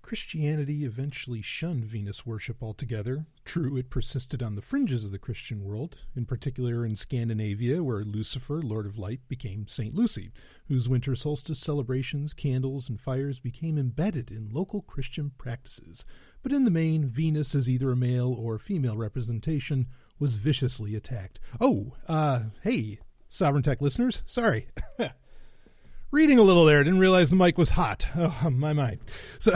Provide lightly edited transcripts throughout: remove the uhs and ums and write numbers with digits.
Christianity eventually shunned Venus worship altogether. True, it persisted on the fringes of the Christian world, in particular in Scandinavia, where Lucifer, Lord of Light, became Saint Lucy, whose winter solstice celebrations, candles, and fires became embedded in local Christian practices. But in the main, Venus, as either a male or female representation, was viciously attacked. Hey, Sovereign Tech listeners, sorry. Reading a little there, didn't realize the mic was hot. Oh, my. So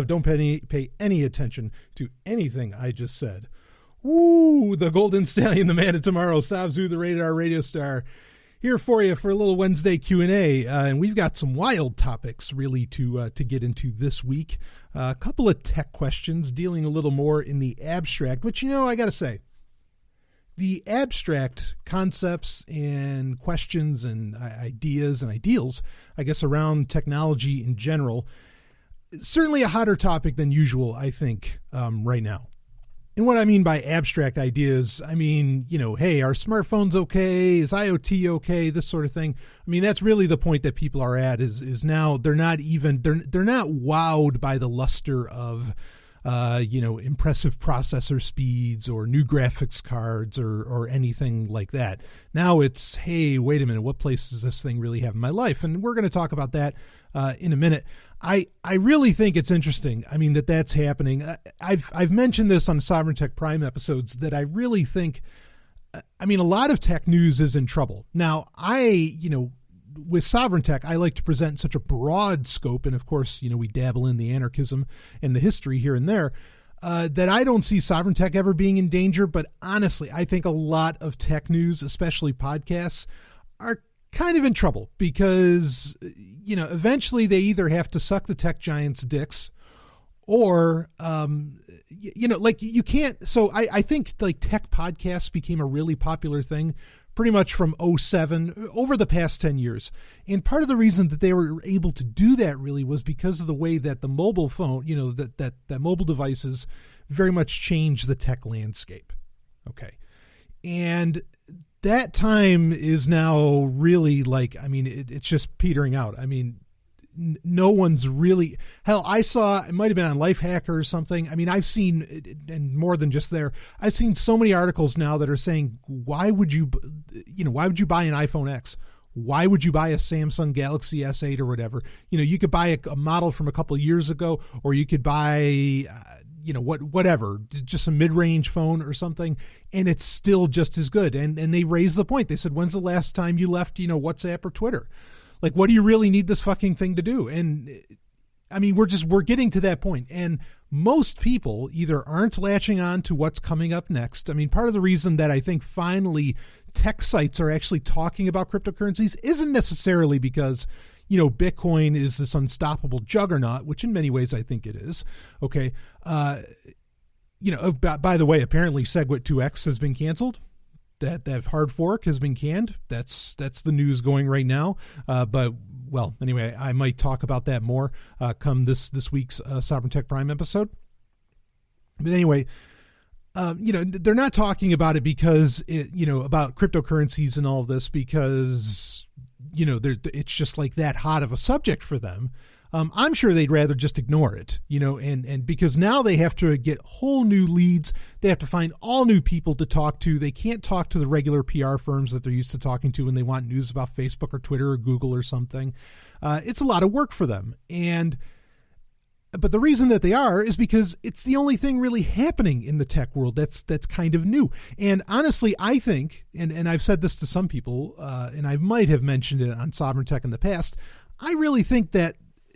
don't pay any attention to anything I just said. Woo, the Golden Stallion, the man of tomorrow, Sabzu, the radar radio star, here for you for a little Wednesday Q&A. And we've got some wild topics really to get into this week. A couple of tech questions dealing a little more in the abstract, which, I got to say, the abstract concepts and questions and ideas and ideals, I guess, around technology in general, certainly a hotter topic than usual, I think, right now. And what I mean by abstract ideas, I mean, hey, are smartphones okay? Is IoT okay? This sort of thing. I mean, that's really the point that people are at is now they're not wowed by the luster of impressive processor speeds or new graphics cards or anything like that. Now it's, hey, wait a minute, what place does this thing really have in my life? And we're going to talk about that in a minute. I really think it's interesting. I mean, that's happening. I've mentioned this on Sovereign Tech Prime episodes that I really think, a lot of tech news is in trouble. Now, with Sovereign Tech, I like to present such a broad scope, and of course, we dabble in the anarchism and the history here and there, that I don't see Sovereign Tech ever being in danger. But honestly, I think a lot of tech news, especially podcasts, are kind of in trouble because, eventually they either have to suck the tech giants' dicks or, you can't. So I think like tech podcasts became a really popular thing pretty much from 2007 over the past 10 years. And part of the reason that they were able to do that really was because of the way that the mobile phone, that mobile devices very much changed the tech landscape. Okay. And that time is now really it's just petering out. No one's really, hell, I saw, it might've been on Lifehacker or something. I've seen, and more than just there, I've seen so many articles now that are saying, why would you buy an iPhone X? Why would you buy a Samsung Galaxy S8 or whatever? You could buy a model from a couple of years ago, or you could buy, whatever, just a mid-range phone or something, and it's still just as good. And they raised the point. They said, when's the last time you left, WhatsApp or Twitter? Like, what do you really need this fucking thing to do? And we're getting to that point. And most people either aren't latching on to what's coming up next. Part of the reason that I think finally tech sites are actually talking about cryptocurrencies isn't necessarily because, Bitcoin is this unstoppable juggernaut, which in many ways I think it is. Okay. By the way, apparently SegWit 2X has been canceled. That hard fork has been canned. That's the news going right now. But anyway, I might talk about that more come this week's Sovereign Tech Prime episode. But anyway, they're not talking about it because about cryptocurrencies and all of this because it's just like that hot of a subject for them. I'm sure they'd rather just ignore it, and because now they have to get whole new leads. They have to find all new people to talk to. They can't talk to the regular PR firms that they're used to talking to when they want news about Facebook or Twitter or Google or something. It's a lot of work for them. But the reason that they are is because it's the only thing really happening in the tech world that's kind of new. And honestly, I think, and I've said this to some people, and I might have mentioned it on Sovereign Tech in the past, I really think that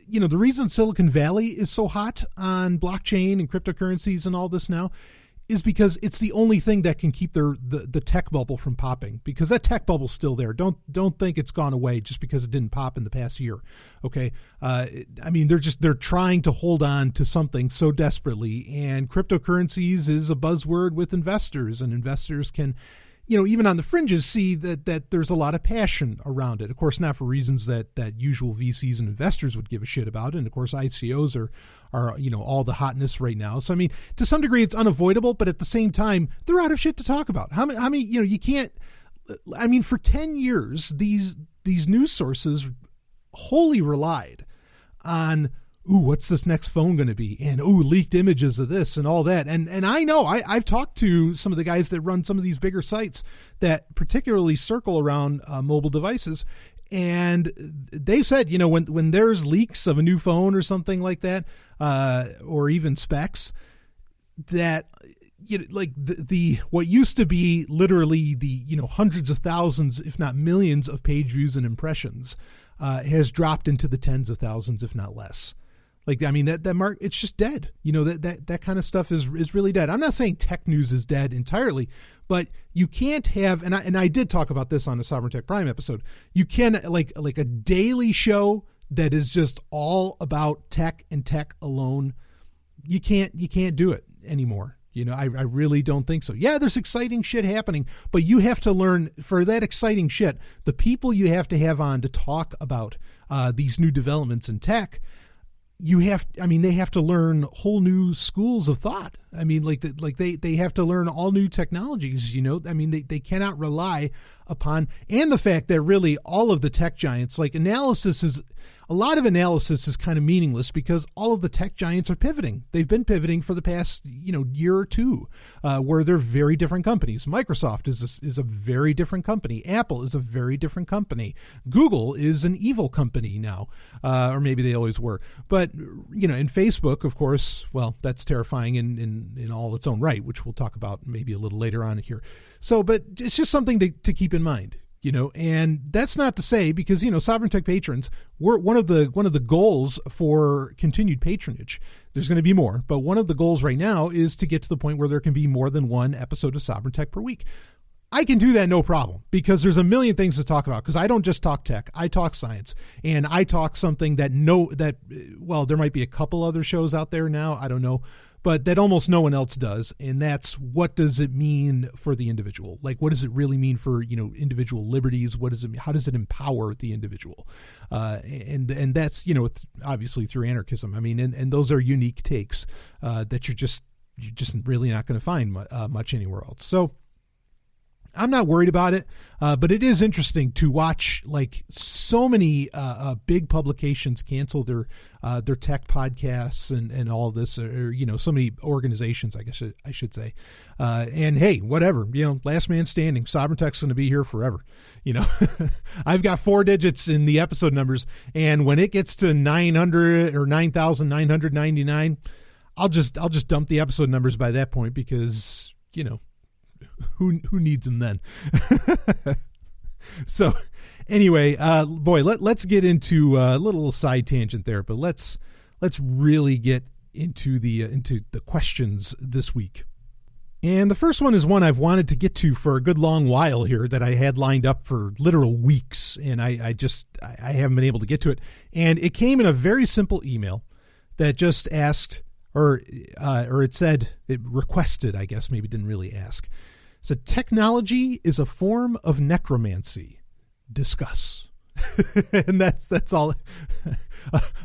the reason Silicon Valley is so hot on blockchain and cryptocurrencies and all this now is because it's the only thing that can keep the tech bubble from popping, because that tech bubble's still there. Don't think it's gone away just because it didn't pop in the past year. Okay. They're trying to hold on to something so desperately, and cryptocurrencies is a buzzword with investors, and investors can, even on the fringes, see that there's a lot of passion around it. Of course, not for reasons that usual VCs and investors would give a shit about. And of course, ICOs are all the hotness right now. So, to some degree, it's unavoidable, but at the same time, they're out of shit to talk about. How many, you can't, for 10 years, these news sources wholly relied on ooh, what's this next phone going to be? And ooh, leaked images of this and all that. And I know I've talked to some of the guys that run some of these bigger sites that particularly circle around mobile devices. And they've said, when there's leaks of a new phone or something like that, or even specs, that like the what used to be literally the hundreds of thousands, if not millions, of page views and impressions, has dropped into the tens of thousands, if not less. Like, I mean, that mark, it's just dead. That kind of stuff is really dead. I'm not saying tech news is dead entirely, but you can't have, and I did talk about this on the Sovereign Tech Prime episode. You can like a daily show that is just all about tech and tech alone. You can't do it anymore. I really don't think so. Yeah, there's exciting shit happening, but you have to learn, for that exciting shit, the people you have to have on to talk about these new developments in tech, they have to learn whole new schools of thought. I mean, they have to learn all new technologies, they cannot rely upon, and the fact that really all of the tech giants, like a lot of analysis is kind of meaningless because all of the tech giants are pivoting. They've been pivoting for the past, year or two, where they're very different companies. Microsoft is a very different company. Apple is a very different company. Google is an evil company now, or maybe they always were. But, in Facebook, of course, well, that's terrifying in all its own right, which we'll talk about maybe a little later on here. So, but it's just something to keep in mind. And that's not to say, because, Sovereign Tech patrons, we're one of the goals for continued patronage. There's going to be more, but one of the goals right now is to get to the point where there can be more than one episode of Sovereign Tech per week. I can do that no problem, because there's a million things to talk about, because I don't just talk tech, I talk science, and I talk something that there might be a couple other shows out there now, I don't know, but that almost no one else does. And that's, what does it mean for the individual? Like, what does it really mean for, individual liberties? What does it mean? How does it empower the individual? And that's, obviously through anarchism. I mean, and those are unique takes that you're just really not going to find much anywhere else. So I'm not worried about it, but it is interesting to watch, like, so many big publications cancel their tech podcasts and all this, or so many organizations, I guess I should say. And hey, whatever, last man standing. Sovereign Tech's going to be here forever. I've got 4 digits in the episode numbers, and when it gets to 900 or 9,999, I'll just dump the episode numbers by that point, because who needs them then? So anyway, let's get into a little side tangent there, but let's really get into the questions this week. And the first one is one I've wanted to get to for a good long while here, that I had lined up for literal weeks, and I haven't been able to get to it. And it came in a very simple email that just asked, or it requested, I guess, maybe didn't really ask. So, technology is a form of necromancy. Discuss. And that's all.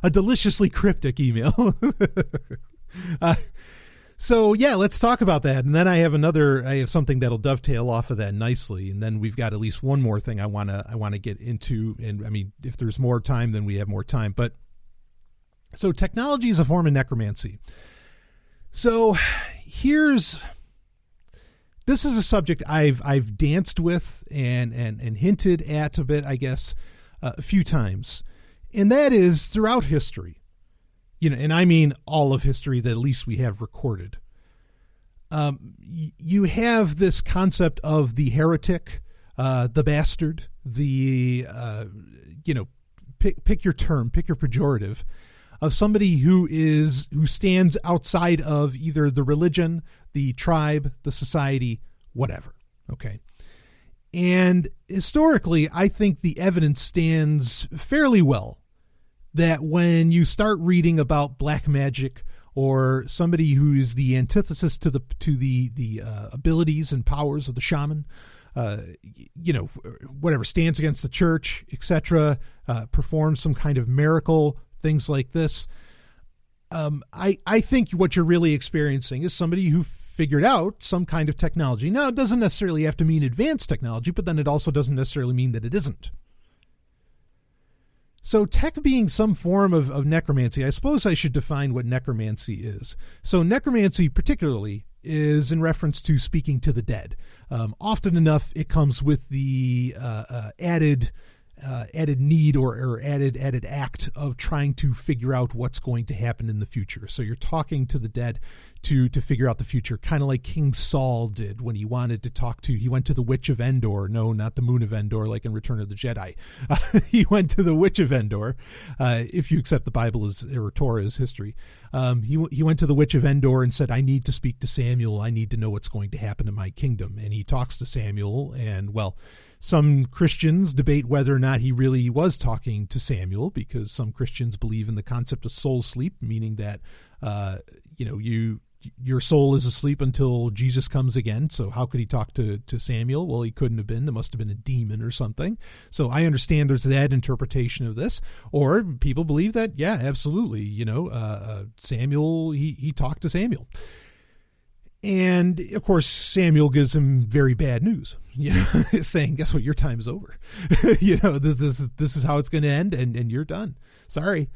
A deliciously cryptic email. So yeah, let's talk about that. And then I have something that'll dovetail off of that nicely. And then we've got at least one more thing I want to get into. And I mean, if there's more time, then we have more time. But so technology is a form of necromancy. So this is a subject I've danced with and hinted at a bit, I guess, a few times. And that is throughout history, and I mean all of history that at least we have recorded. You have this concept of the heretic, the bastard, the, pick your term, pick your pejorative, of somebody who stands outside of either the religion, the tribe, the society, whatever. Okay. And historically, I think the evidence stands fairly well that when you start reading about black magic, or somebody who is the antithesis to the abilities and powers of the shaman, whatever, stands against the church, etc., performs some kind of miracle, things like this. I think what you're really experiencing is somebody who figured out some kind of technology. Now, it doesn't necessarily have to mean advanced technology, but then it also doesn't necessarily mean that it isn't. So tech being some form of necromancy, I suppose I should define what necromancy is. So necromancy particularly is in reference to speaking to the dead. Often enough, it comes with the added need or added act of trying to figure out what's going to happen in the future. So you're talking to the dead to figure out the future, kind of like King Saul did when he wanted to he went to the Witch of Endor. No, not the Moon of Endor, like in Return of the Jedi. He went to the Witch of Endor, if you accept the Bible or Torah as history. He went to the Witch of Endor and said, I need to speak to Samuel. I need to know what's going to happen to my kingdom. And he talks to Samuel, and well, some Christians debate whether or not he really was talking to Samuel, because some Christians believe in the concept of soul sleep, meaning that, your soul is asleep until Jesus comes again. So how could he talk to Samuel? Well, he couldn't have been. There must have been a demon or something. So I understand there's that interpretation of this. Or people believe that, yeah, absolutely. Samuel, he talked to Samuel. And of course, Samuel gives him very bad news, saying, guess what? Your time is over. This is how it's going to end, and you're done. Sorry.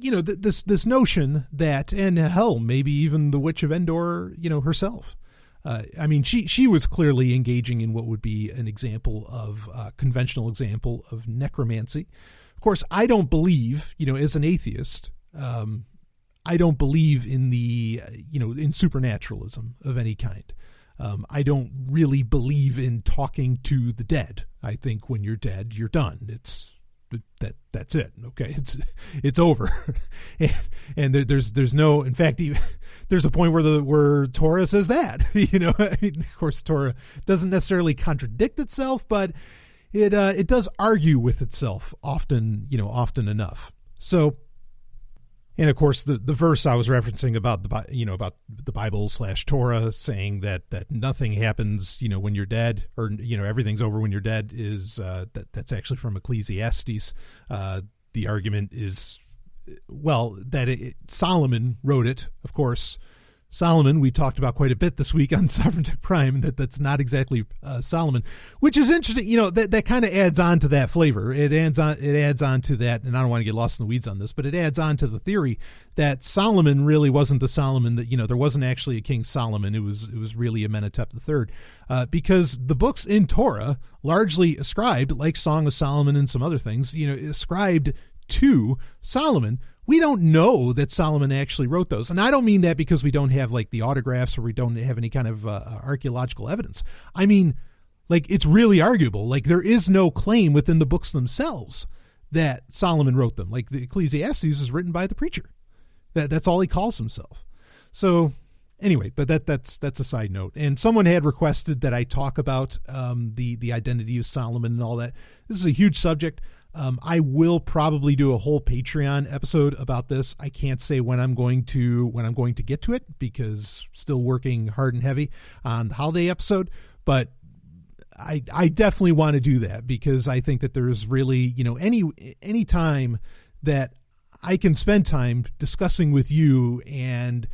This notion that, and hell, maybe even the Witch of Endor, herself. She was clearly engaging in what would be an example of conventional example of necromancy. Of course, I don't believe, as an atheist, I don't believe in in supernaturalism of any kind. I don't really believe in talking to the dead. I think when you're dead, you're done. That's it. Okay. It's over. and there's no, in fact, there's a point where Torah says that, of course, Torah doesn't necessarily contradict itself, but it does argue with itself often enough. So, and of course, the verse I was referencing about the Bible / Torah saying that nothing happens, when you're dead, or everything's over when you're dead, is that's actually from Ecclesiastes. The argument is, well, that Solomon wrote it. Of course, Solomon, we talked about quite a bit this week on Sovereign Tech Prime, that's not exactly Solomon, which is interesting. That kind of adds on to that flavor. It adds on to that, and I don't want to get lost in the weeds on this, but it adds on to the theory that Solomon really wasn't the Solomon that, there wasn't actually a King Solomon. It was really Amenhotep III, because the books in Torah largely ascribed, like Song of Solomon and some other things, ascribed to Solomon. We don't know that Solomon actually wrote those. And I don't mean that because we don't have like the autographs or we don't have any kind of archaeological evidence. I mean, like, it's really arguable. Like, there is no claim within the books themselves that Solomon wrote them. Like, the Ecclesiastes is written by the preacher. That's all he calls himself. So anyway, but that's a side note. And someone had requested that I talk about the identity of Solomon and all that. This is a huge subject. I will probably do a whole Patreon episode about this. I can't say when I'm going to get to it, because still working hard and heavy on the holiday episode, but I definitely want to do that, because I think that there's really, any time that I can spend time discussing with you and,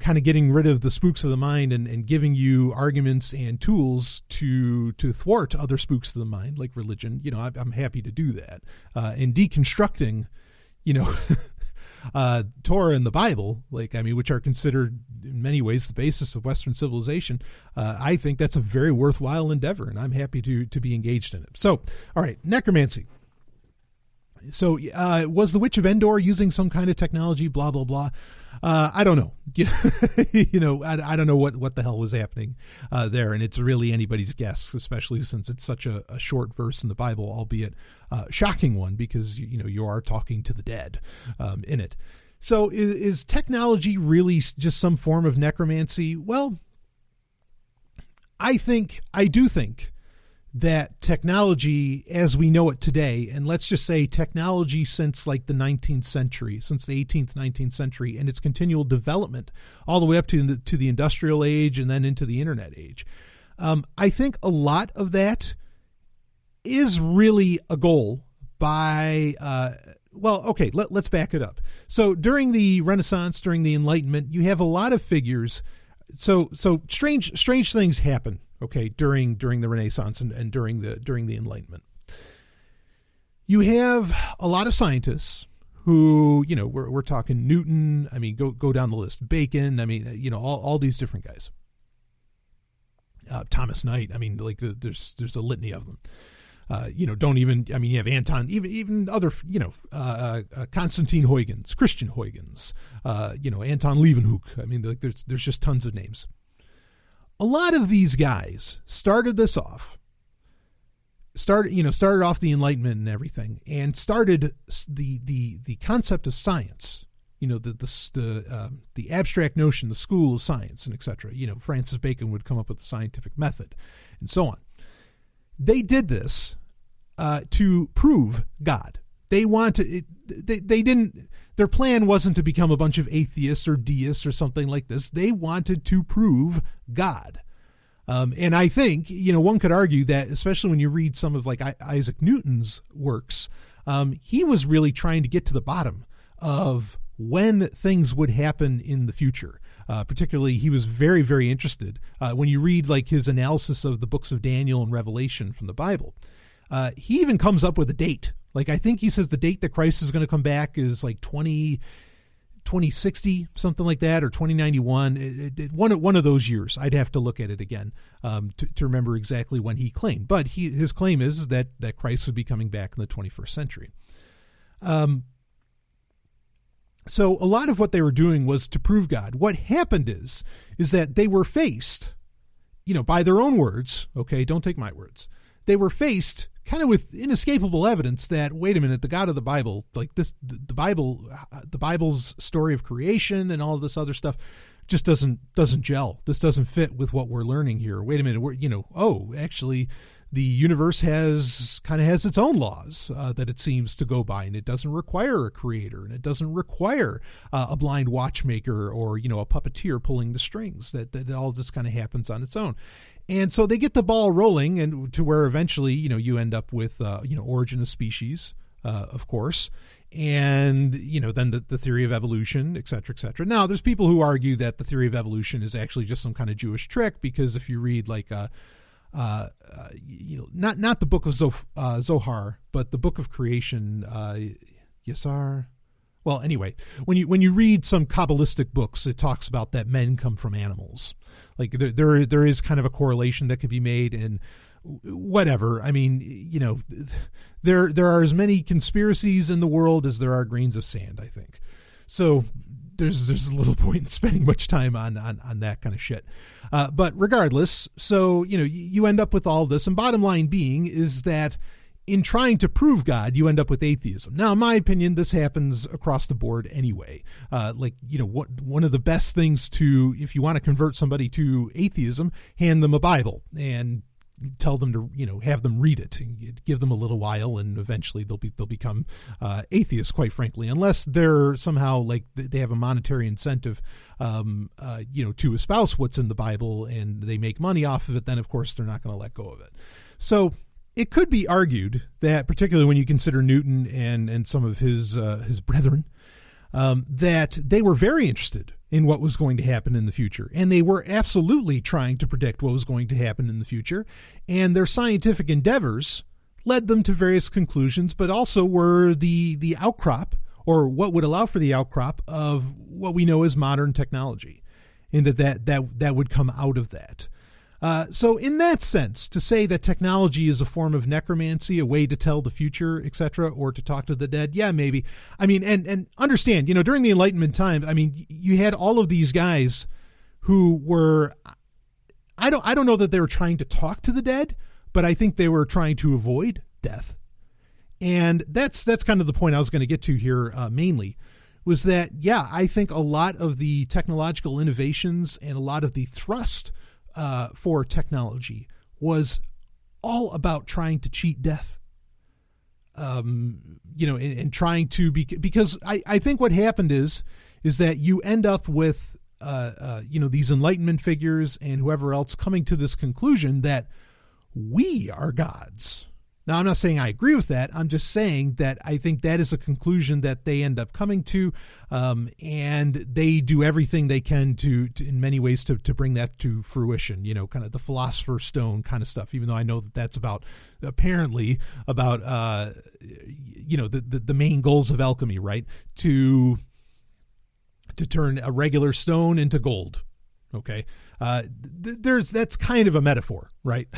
kind of getting rid of the spooks of the mind and giving you arguments and tools to thwart other spooks of the mind, like religion, I'm happy to do that. And deconstructing, Torah and the Bible, which are considered in many ways the basis of Western civilization. I think that's a very worthwhile endeavor, and I'm happy to be engaged in it. So, all right, necromancy. So, was the Witch of Endor using some kind of technology? Blah blah blah. I don't know. I don't know what the hell was happening there, and it's really anybody's guess, especially since it's such a short verse in the Bible, albeit shocking one, because you are talking to the dead in it. So, is technology really just some form of necromancy? Well, I do think that technology as we know it today, and let's just say technology since like the 19th century, since the 18th, 19th century, and its continual development all the way up to the industrial age and then into the internet age. I think a lot of that is really a goal by, let's back it up. So during the Renaissance, during the Enlightenment, you have a lot of figures. So strange things happen. Okay, during the Renaissance and during the Enlightenment. You have a lot of scientists who, we're talking Newton. I mean, go down the list. Bacon. I mean, all these different guys. Thomas Knight. I mean, like there's a litany of them. You have Anton, even other, Constantine Huygens, Christian Huygens, Anton Leeuwenhoek. I mean, like there's just tons of names. A lot of these guys started this off. Started off the Enlightenment and everything, and started the concept of science. The abstract notion, the school of science, and etc. Francis Bacon would come up with the scientific method, and so on. They did this to prove God. They wanted it. They didn't. Their plan wasn't to become a bunch of atheists or deists or something like this. They wanted to prove God. And I think, one could argue that, especially when you read some of like Isaac Newton's works, he was really trying to get to the bottom of when things would happen in the future. Particularly, he was very, very interested when you read like his analysis of the books of Daniel and Revelation from the Bible. He even comes up with a date. Like, I think he says the date that Christ is going to come back is like 2060, something like that, or 2091. One of those years. I'd have to look at it again to remember exactly when he claimed. But his claim is that Christ would be coming back in the 21st century. So a lot of what they were doing was to prove God. What happened is that they were faced, by their own words, okay, don't take my words. They were faced kind of with inescapable evidence that, wait a minute, the God of the Bible, like this, the Bible's story of creation and all of this other stuff just doesn't gel. This doesn't fit with what we're learning here. Wait a minute, actually the universe has its own laws that it seems to go by, and it doesn't require a creator, and it doesn't require a blind watchmaker or, a puppeteer pulling the strings, that all just kind of happens on its own. And so they get the ball rolling, and to where eventually, you end up with, origin of species, of course, and, then the theory of evolution, et cetera, et cetera. Now, there's people who argue that the theory of evolution is actually just some kind of Jewish trick, because if you read like, not the book of Zohar, but the book of creation, Yasar. Well, anyway, when you read some Kabbalistic books, it talks about that men come from animals. Like there is kind of a correlation that could be made, and whatever. I mean, there are as many conspiracies in the world as there are grains of sand, I think. So there's a little point in spending much time on that kind of shit. But regardless, so you end up with all this, and bottom line being is that in trying to prove God, you end up with atheism. Now, in my opinion, this happens across the board anyway. One of the best things if you want to convert somebody to atheism, hand them a Bible and tell them to, have them read it, and give them a little while, and eventually they'll become atheists, quite frankly, unless they're somehow like they have a monetary incentive, to espouse what's in the Bible, and they make money off of it. Then, of course, they're not going to let go of it. So it could be argued that, particularly when you consider Newton and some of his brethren, that they were very interested in what was going to happen in the future. And they were absolutely trying to predict what was going to happen in the future. And their scientific endeavors led them to various conclusions, but also were the outcrop, or what would allow for the outcrop of what we know as modern technology, and that would come out of that. So in that sense, to say that technology is a form of necromancy, a way to tell the future, etc., or to talk to the dead, yeah, maybe. I mean, and understand, during the Enlightenment times, I mean, you had all of these guys who were, I don't know that they were trying to talk to the dead, but I think they were trying to avoid death. And that's kind of the point I was going to get to here, mainly, was that, yeah, I think a lot of the technological innovations and a lot of the thrust for technology was all about trying to cheat death, and trying to because I think what happened is that you end up with, these Enlightenment figures and whoever else coming to this conclusion that we are gods. Now, I'm not saying I agree with that. I'm just saying that I think that is a conclusion that they end up coming to, and they do everything they can to in many ways to bring that to fruition, kind of the Philosopher's Stone kind of stuff, even though I know that that's apparently about the main goals of alchemy, right? To turn a regular stone into gold. Okay. That's kind of a metaphor, right?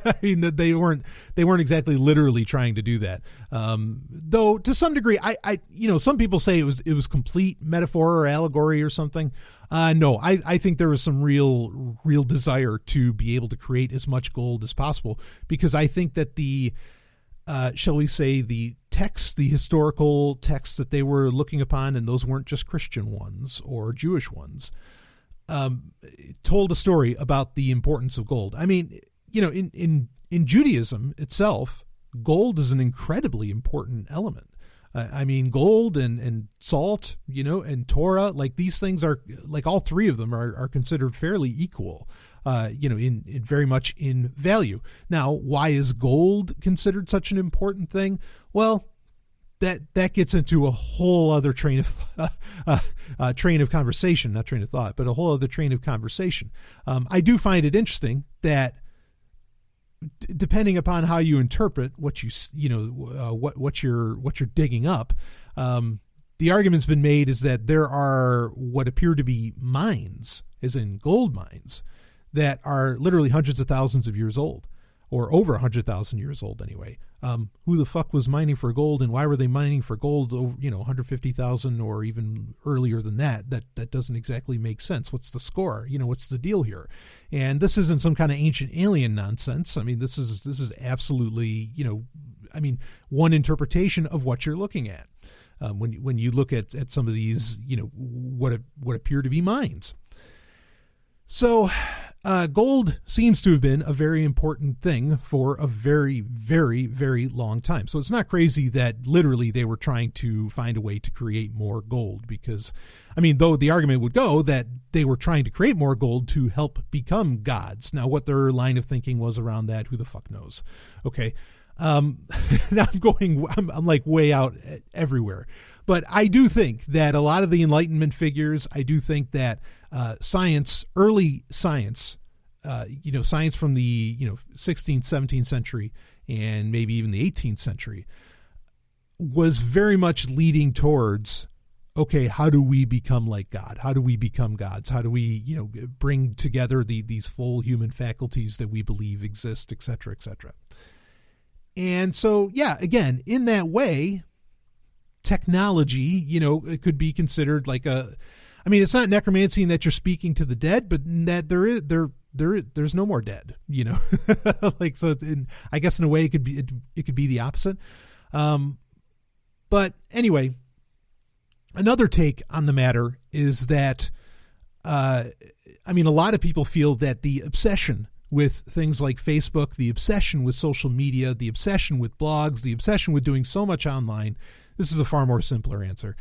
I mean, that they weren't exactly literally trying to do that. Though to some degree, I some people say it was complete metaphor or allegory or something. No, I think there was some real desire to be able to create as much gold as possible, because I think that the, shall we say, the texts, the historical texts that they were looking upon, and those weren't just Christian ones or Jewish ones, told a story about the importance of gold. I mean, in Judaism itself, gold is an incredibly important element. I mean, gold and salt, and Torah, like these things are, like all three of them are considered fairly equal, in very much in value. Now, why is gold considered such an important thing? Well, that gets into a whole other train of conversation, not train of thought, but a whole other train of conversation. I do find it interesting that depending upon how you interpret what what you're digging up, the argument's been made is that there are what appear to be mines, as in gold mines, that are literally hundreds of thousands of years old, or over 100,000 years old anyway. Who the fuck was mining for gold, and why were they mining for gold, 150,000 or even earlier than that? That doesn't exactly make sense. What's the score? What's the deal here? And this isn't some kind of ancient alien nonsense. I mean, this is absolutely, one interpretation of what you're looking at. When you look at some of these, what appear to be mines. So, gold seems to have been a very important thing for a very, very, very long time. So it's not crazy that literally they were trying to find a way to create more gold, because, though the argument would go that they were trying to create more gold to help become gods. Now, what their line of thinking was around that, who the fuck knows? Okay. Now I'm like way out everywhere. But I do think that a lot of the Enlightenment figures, I do think that science, early science, science from the 16th, 17th century, and maybe even the 18th century, was very much leading towards, okay, how do we become like God? How do we become gods? How do we, bring together these full human faculties that we believe exist, et cetera, et cetera. And so, yeah, again, in that way, technology, it could be considered like it's not necromancy in that you're speaking to the dead, but that there's no more dead, like, so I guess in a way it could be the opposite. But anyway, another take on the matter is that, a lot of people feel that the obsession with things like Facebook, the obsession with social media, the obsession with blogs, the obsession with doing so much online, this is a far more simpler answer,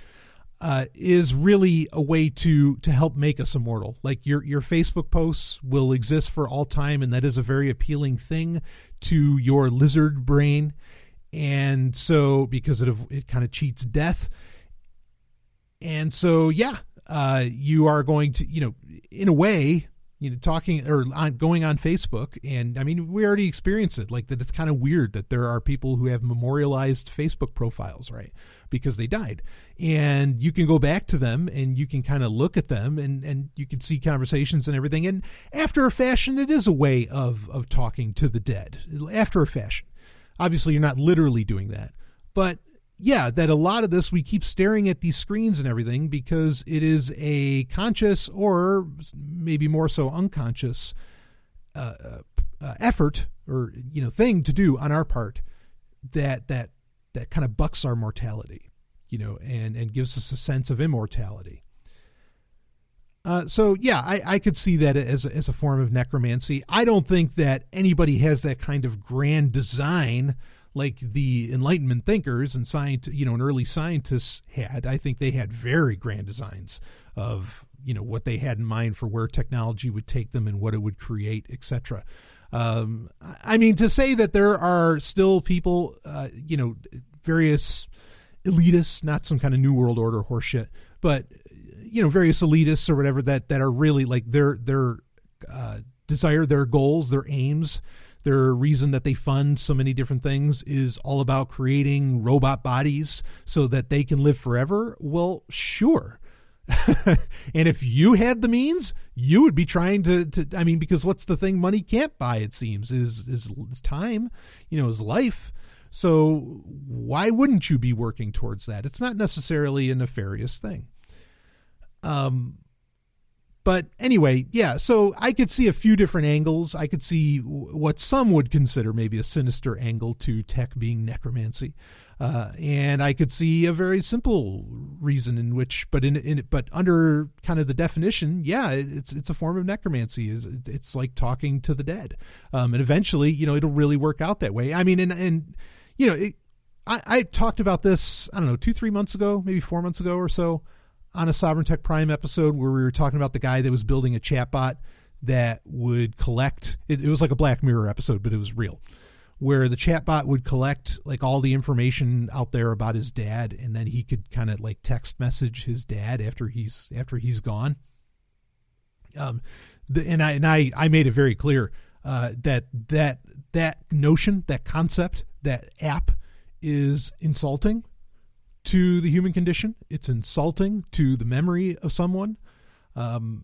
is really a way to help make us immortal. Like your Facebook posts will exist for all time, and that is a very appealing thing to your lizard brain. And so, because it kind of cheats death. And so, yeah, you are going to, in a way, talking or going on Facebook, and we already experienced it, like that it's kind of weird that there are people who have memorialized Facebook profiles, right? Because they died, and you can go back to them and you can kind of look at them and you can see conversations and everything. And after a fashion, it is a way of talking to the dead after a fashion. Obviously you're not literally doing that, but yeah, that a lot of this, we keep staring at these screens and everything because it is a conscious or maybe more so unconscious effort or, thing to do on our part that kind of bucks our mortality, and gives us a sense of immortality. So yeah, I could see that as a form of necromancy. I don't think that anybody has that kind of grand design like the Enlightenment thinkers and and early scientists had. I think they had very grand designs of, what they had in mind for where technology would take them and what it would create, etc. I mean, to say that there are still people, various elitists, not some kind of New World Order horseshit, but, various elitists or whatever that are really like their desire, their goals, their aims, their reason that they fund so many different things is all about creating robot bodies so that they can live forever. Well, sure. And if you had the means, you would be trying to because what's the thing money can't buy, it seems, is time, is life. So why wouldn't you be working towards that? It's not necessarily a nefarious thing. But anyway, yeah, so I could see a few different angles. I could see what some would consider maybe a sinister angle to tech being necromancy. And I could see a very simple reason in which, but under kind of the definition, yeah, it's a form of necromancy. It's like talking to the dead. And eventually, it'll really work out that way. I mean, I talked about this, I don't know, 2-3 months ago, maybe 4 months ago or so, on a Sovereign Tech Prime episode where we were talking about the guy that was building a chatbot that would collect, it was like a Black Mirror episode, but it was real, where the chatbot would collect like all the information out there about his dad, and then he could kind of like text message his dad after he's gone. And I made it very clear that notion, that concept, that app is insulting to the human condition. It's insulting to the memory of someone. And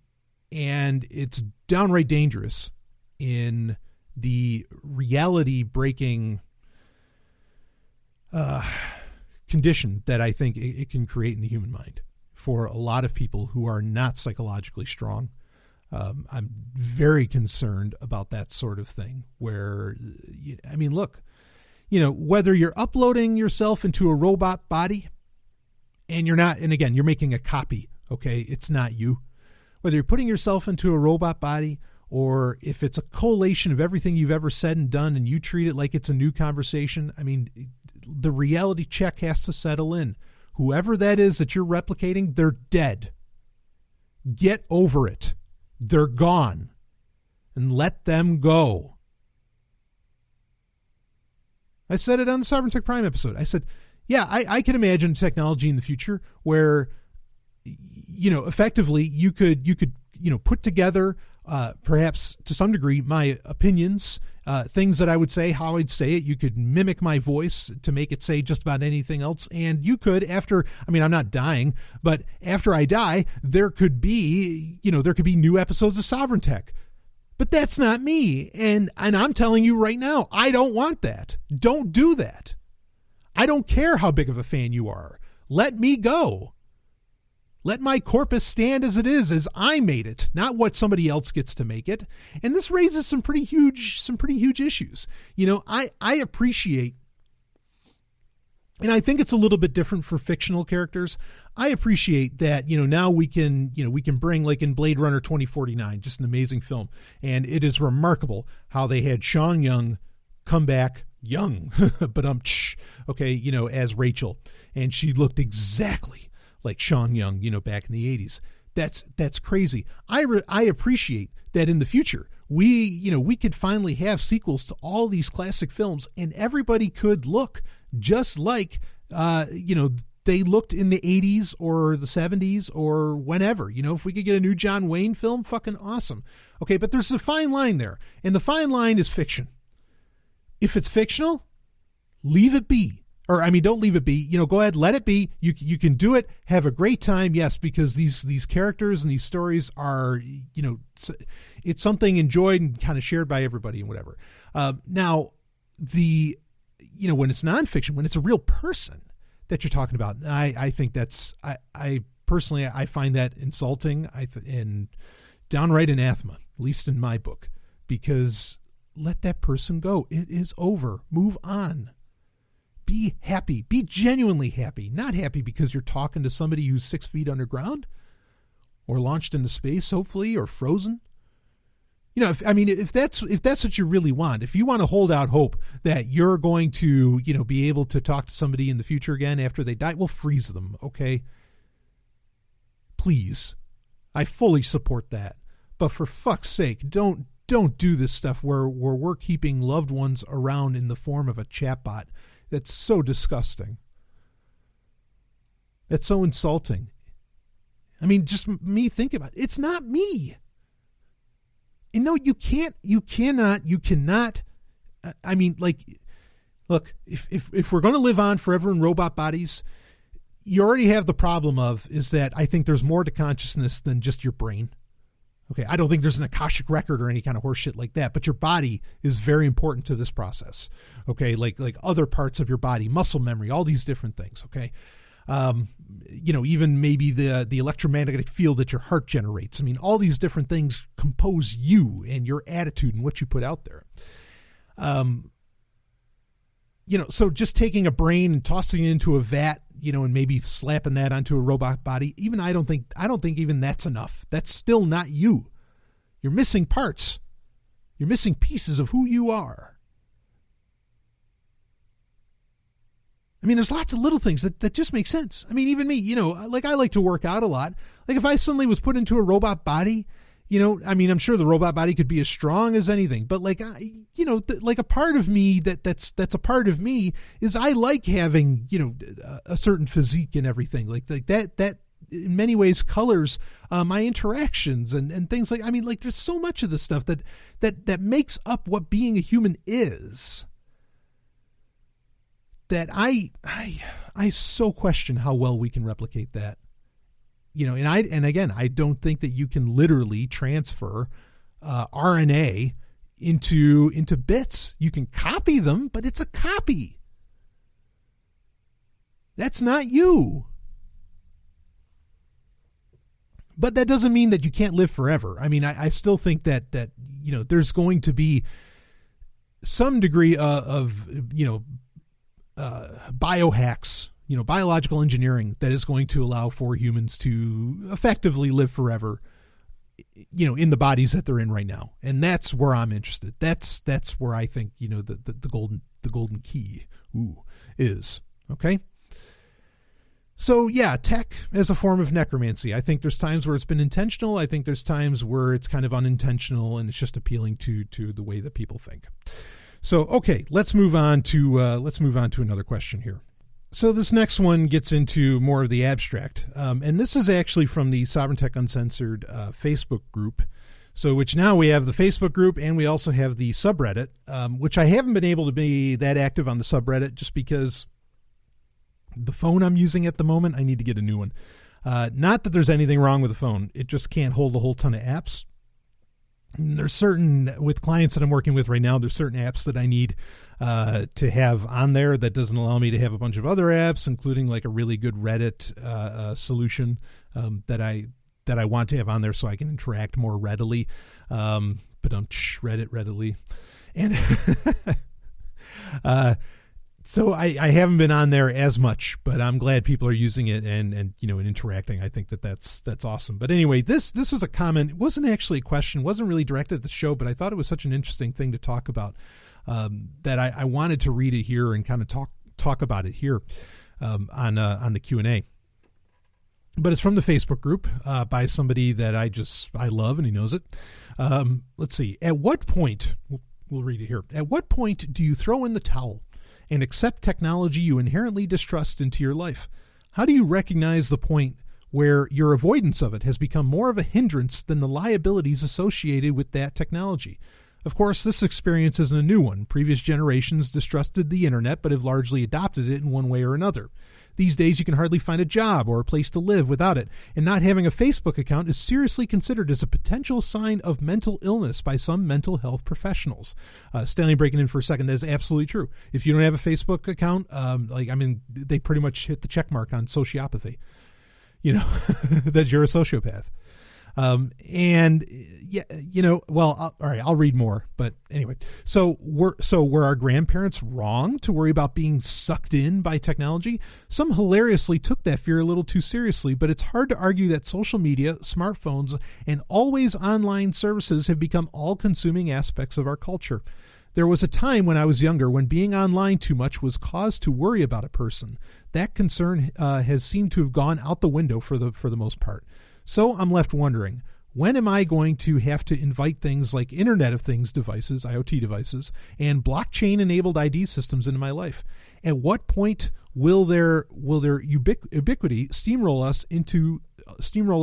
it's downright dangerous in the reality breaking condition that I think it can create in the human mind for a lot of people who are not psychologically strong. I'm very concerned about that sort of thing where, look, whether you're uploading yourself into a robot body and you're not, and again, you're making a copy, okay? It's not you. Whether you're putting yourself into a robot body or if it's a collation of everything you've ever said and done and you treat it like it's a new conversation, the reality check has to settle in. Whoever that is that you're replicating, they're dead. Get over it. They're gone. And let them go. I said it on the Sovereign Tech Prime episode. I said, yeah, I can imagine technology in the future where, effectively you could put together, perhaps to some degree, my opinions, things that I would say, how I'd say it. You could mimic my voice to make it say just about anything else. And you could, I'm not dying, but after I die, there could be new episodes of Sovereign Tech. But that's not me. And I'm telling you right now, I don't want that. Don't do that. I don't care how big of a fan you are. Let me go. Let my corpus stand as it is, as I made it, not what somebody else gets to make it. And this raises some pretty huge issues. I appreciate, and I think it's a little bit different for fictional characters. I appreciate that, now we can bring, like in Blade Runner 2049, just an amazing film. And it is remarkable how they had Sean Young come back young, but as Rachel. And she looked exactly like Sean Young, back in the 80s. That's crazy. I appreciate that in the future, we could finally have sequels to all these classic films and everybody could look just like, they looked in the 80s or the 70s or whenever. If we could get a new John Wayne film, fucking awesome. Okay, but there's a fine line there. And the fine line is fiction. If it's fictional, leave it be. Or, don't leave it be. Go ahead, let it be. You can do it. Have a great time, yes, because these characters and these stories are, it's something enjoyed and kind of shared by everybody and whatever. Now, when it's nonfiction, when it's a real person that you're talking about, I think that's, I personally, I find that insulting and downright anathema, at least in my book, because let that person go. It is over. Move on. Be happy. Be genuinely happy. Not happy because you're talking to somebody who's 6 feet underground or launched into space, hopefully, or frozen. If that's what you really want, if you want to hold out hope that you're going to, be able to talk to somebody in the future again after they die, well, freeze them, okay? Please. I fully support that. But for fuck's sake, don't don't do this stuff where we're keeping loved ones around in the form of a chatbot. That's so disgusting. That's so insulting. I mean, just me thinking about it. It's not me. And no, you cannot. I mean, like, look, if we're going to live on forever in robot bodies, you already have the problem is that I think there's more to consciousness than just your brain. Okay, I don't think there's an Akashic record or any kind of horse shit like that, but your body is very important to this process. Okay, like other parts of your body, muscle memory, all these different things. Okay, even maybe the electromagnetic field that your heart generates. I mean, all these different things compose you and your attitude and what you put out there. So just taking a brain and tossing it into a vat, and maybe slapping that onto a robot body, I don't think even that's enough. That's still not you. You're missing parts. You're missing pieces of who you are. I mean, there's lots of little things that just make sense. I mean, even me, like I like to work out a lot. Like if I suddenly was put into a robot body, I'm sure the robot body could be as strong as anything, but like, like a part of me that's a part of me is I like having, a certain physique and everything like that in many ways colors my interactions and things like, there's so much of this stuff that makes up what being a human is that I so question how well we can replicate that. And again, I don't think that you can literally transfer RNA into bits. You can copy them, but it's a copy. That's not you. But that doesn't mean that you can't live forever. I mean, I still think that there's going to be some degree of biohacks, biological engineering that is going to allow for humans to effectively live forever, in the bodies that they're in right now. And that's where I'm interested. That's where I think, the golden key is. Okay. So yeah, tech as a form of necromancy. I think there's times where it's been intentional. I think there's times where it's kind of unintentional and it's just appealing to the way that people think. So, okay, let's move on to another question here. So this next one gets into more of the abstract, and this is actually from the Sovereign Tech Uncensored Facebook group. So, which now we have the Facebook group and we also have the subreddit, which I haven't been able to be that active on the subreddit just because the phone I'm using at the moment, I need to get a new one. Not that there's anything wrong with the phone. It just can't hold a whole ton of apps. And there's certain, with clients that I'm working with right now, there's certain apps that I need to have on there that doesn't allow me to have a bunch of other apps, including like a really good Reddit solution that I want to have on there so I can interact more readily. But I'm Reddit readily. And so I haven't been on there as much, but I'm glad people are using it and and interacting. I think that's awesome. But anyway, this was a comment. It wasn't actually a question. It wasn't really directed at the show, but I thought it was such an interesting thing to talk about that I wanted to read it here and kind of talk about it here on the Q&A. But it's from the Facebook group by somebody that I love, and he knows it. Let's see. At what point, we'll read it here. At what point do you throw in the towel and accept technology you inherently distrust into your life? How do you recognize the point where your avoidance of it has become more of a hindrance than the liabilities associated with that technology? Of course, this experience isn't a new one. Previous generations distrusted the internet, but have largely adopted it in one way or another. These days, you can hardly find a job or a place to live without it, and not having a Facebook account is seriously considered as a potential sign of mental illness by some mental health professionals. Stanley, breaking in for a second, that is absolutely true. If you don't have a Facebook account, they pretty much hit the check mark on sociopathy. That you're a sociopath. All right, I'll read more, but anyway, so were our grandparents wrong to worry about being sucked in by technology? Some hilariously took that fear a little too seriously, but it's hard to argue that social media, smartphones, and always online services have become all-consuming aspects of our culture. There was a time when I was younger when being online too much was cause to worry about a person. That concern has seemed to have gone out the window for the most part. So I'm left wondering, When am I going to have to invite things like Internet of Things devices, IoT devices, and blockchain-enabled ID systems into my life? At what point will their ubiquity steamroll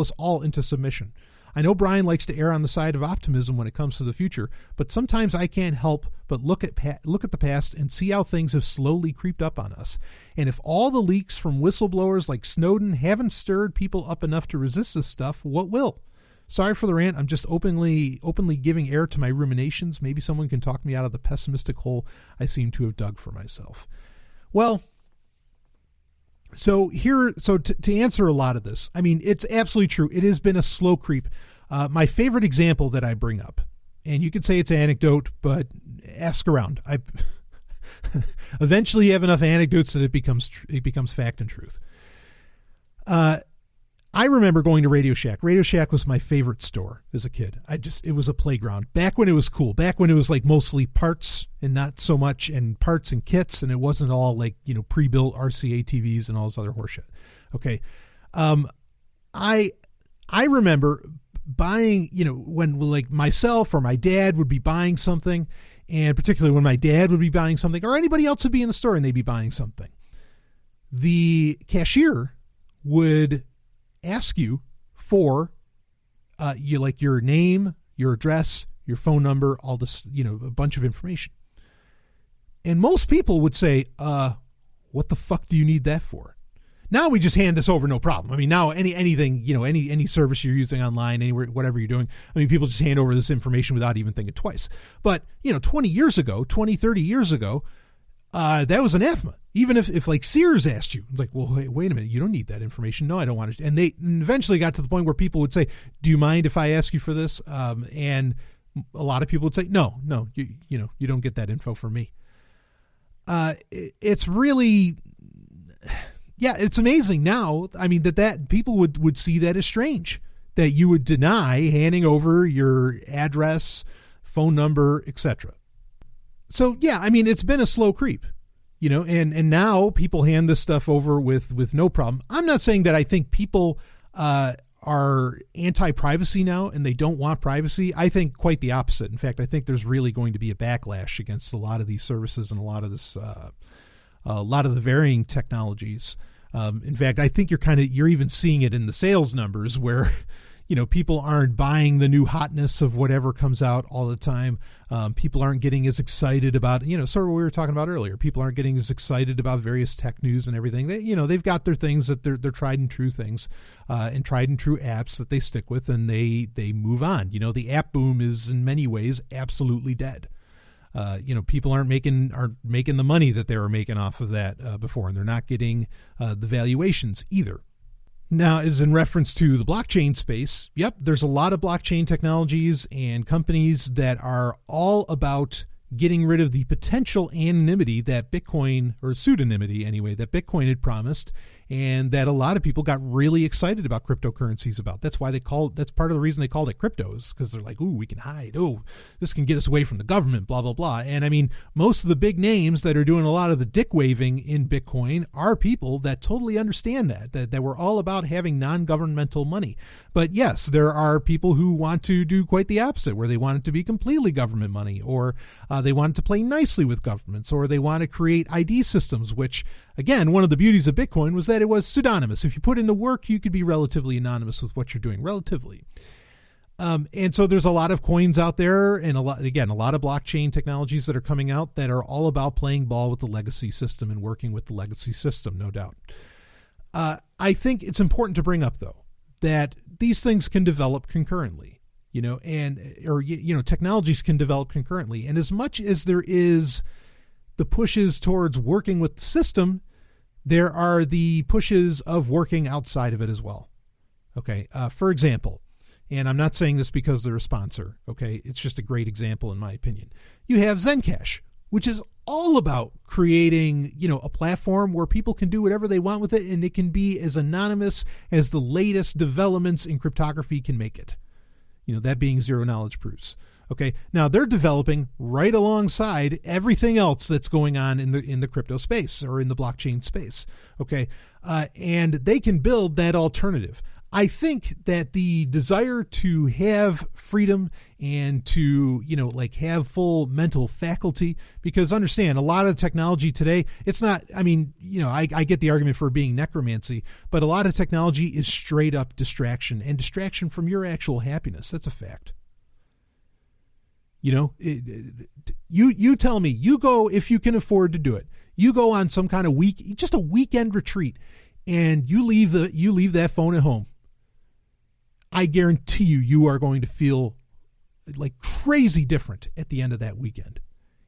us all into submission? I know Brian likes to err on the side of optimism when it comes to the future, but sometimes I can't help but look at the past and see how things have slowly creeped up on us. And if all the leaks from whistleblowers like Snowden haven't stirred people up enough to resist this stuff, what will? Sorry for the rant. I'm just openly giving air to my ruminations. Maybe someone can talk me out of the pessimistic hole I seem to have dug for myself. Well, to answer a lot of this, I mean, it's absolutely true. It has been a slow creep. My favorite example that I bring up, and you could say it's anecdote, but ask around. Eventually you have enough anecdotes that it becomes fact and truth. I remember going to Radio Shack. Radio Shack was my favorite store as a kid. It was a playground. Back when it was cool. Back when it was like mostly parts and not so much, and parts and kits, and it wasn't all like, pre-built RCA TVs and all this other horseshit. Okay. I remember buying, when like myself or my dad would be buying something, and particularly when my dad would be buying something, or anybody else would be in the store and they'd be buying something, the cashier would ask you for your name, your address, your phone number, all this, a bunch of information. And most people would say, what the fuck do you need that for? Now we just hand this over, no problem. I mean, now anything, any service you're using online, anywhere, whatever you're doing, I mean, people just hand over this information without even thinking twice. But, 20 years ago, 20, 30 years ago, that was anathema. Even if like Sears asked you, like, well, wait a minute, you don't need that information. No, I don't want it. And they eventually got to the point where people would say, do you mind if I ask you for this? And a lot of people would say, no, you don't get that info from me. It's really, it's amazing now. I mean, that people would see that as strange, that you would deny handing over your address, phone number, etc. So, I mean, it's been a slow creep, and now people hand this stuff over with no problem. I'm not saying that I think people are anti-privacy now and they don't want privacy. I think quite the opposite. In fact, I think there's really going to be a backlash against a lot of these services and a lot of this, a lot of the varying technologies. In fact, I think you're even seeing it in the sales numbers where, people aren't buying the new hotness of whatever comes out all the time. People aren't getting as excited about, sort of what we were talking about earlier. People aren't getting as excited about various tech news and everything. They've got their things that they're tried and true things, and tried and true apps that they stick with, and they move on. The app boom is in many ways absolutely dead. People aren't making the money that they were making off of that before, and they're not getting the valuations either. Now, as in reference to the blockchain space, there's a lot of blockchain technologies and companies that are all about getting rid of the potential anonymity that Bitcoin, or pseudonymity anyway, that Bitcoin had promised, and that a lot of people got really excited about cryptocurrencies about. That's why that's part of the reason they called it cryptos, because they're like, ooh, we can hide. Oh, this can get us away from the government, blah, blah, blah. And I mean, most of the big names that are doing a lot of the dick waving in Bitcoin are people that totally understand that we're all about having non-governmental money. But yes, there are people who want to do quite the opposite, where they want it to be completely government money, or they want it to play nicely with governments, or they want to create ID systems, which, again, one of the beauties of Bitcoin was that it was pseudonymous. If you put in the work, you could be relatively anonymous with what you're doing, relatively. And so there's a lot of coins out there, and a lot of blockchain technologies that are coming out that are all about playing ball with the legacy system and working with the legacy system, no doubt. I think it's important to bring up, though, that these things can develop concurrently. Technologies can develop concurrently. And as much as there is the pushes towards working with the system, there are the pushes of working outside of it as well. Okay. For example, and I'm not saying this because they're a sponsor. Okay. It's just a great example in my opinion. You have Zencash, which is all about creating, a platform where people can do whatever they want with it, and it can be as anonymous as the latest developments in cryptography can make it. That being zero knowledge proofs. Okay. Now they're developing right alongside everything else that's going on in the crypto space or in the blockchain space. Okay. And they can build that alternative. I think that the desire to have freedom and to, have full mental faculty, because understand, a lot of technology today, it's not, I get the argument for being necromancy, but a lot of technology is straight up distraction, and distraction from your actual happiness. That's a fact. You tell me, you go, if you can afford to do it, you go on some kind of just a weekend retreat, and you leave that phone at home. I guarantee you are going to feel like crazy different at the end of that weekend.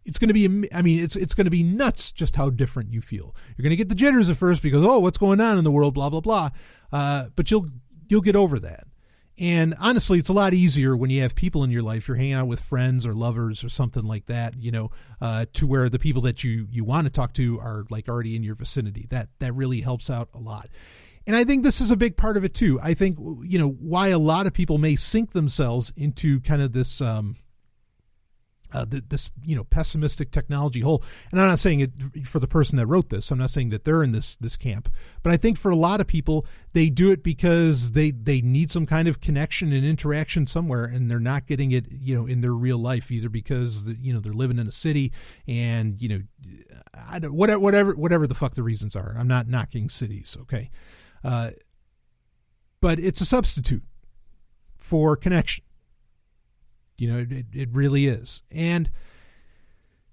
It's going to be, it's going to be nuts just how different you feel. You're going to get the jitters at first because, what's going on in the world, blah, blah, blah. But you'll get over that. And honestly, it's a lot easier when you have people in your life, you're hanging out with friends or lovers or something like that, to where the people that you want to talk to are like already in your vicinity. That really helps out a lot. And I think this is a big part of it too. I think, why a lot of people may sink themselves into kind of this, pessimistic technology hole. And I'm not saying it for the person that wrote this. I'm not saying that they're in this camp. But I think for a lot of people, they do it because they need some kind of connection and interaction somewhere, and they're not getting it, in their real life, either because, they're living in a city and, whatever the fuck the reasons are. I'm not knocking cities, okay? But it's a substitute for connection. It really is. And,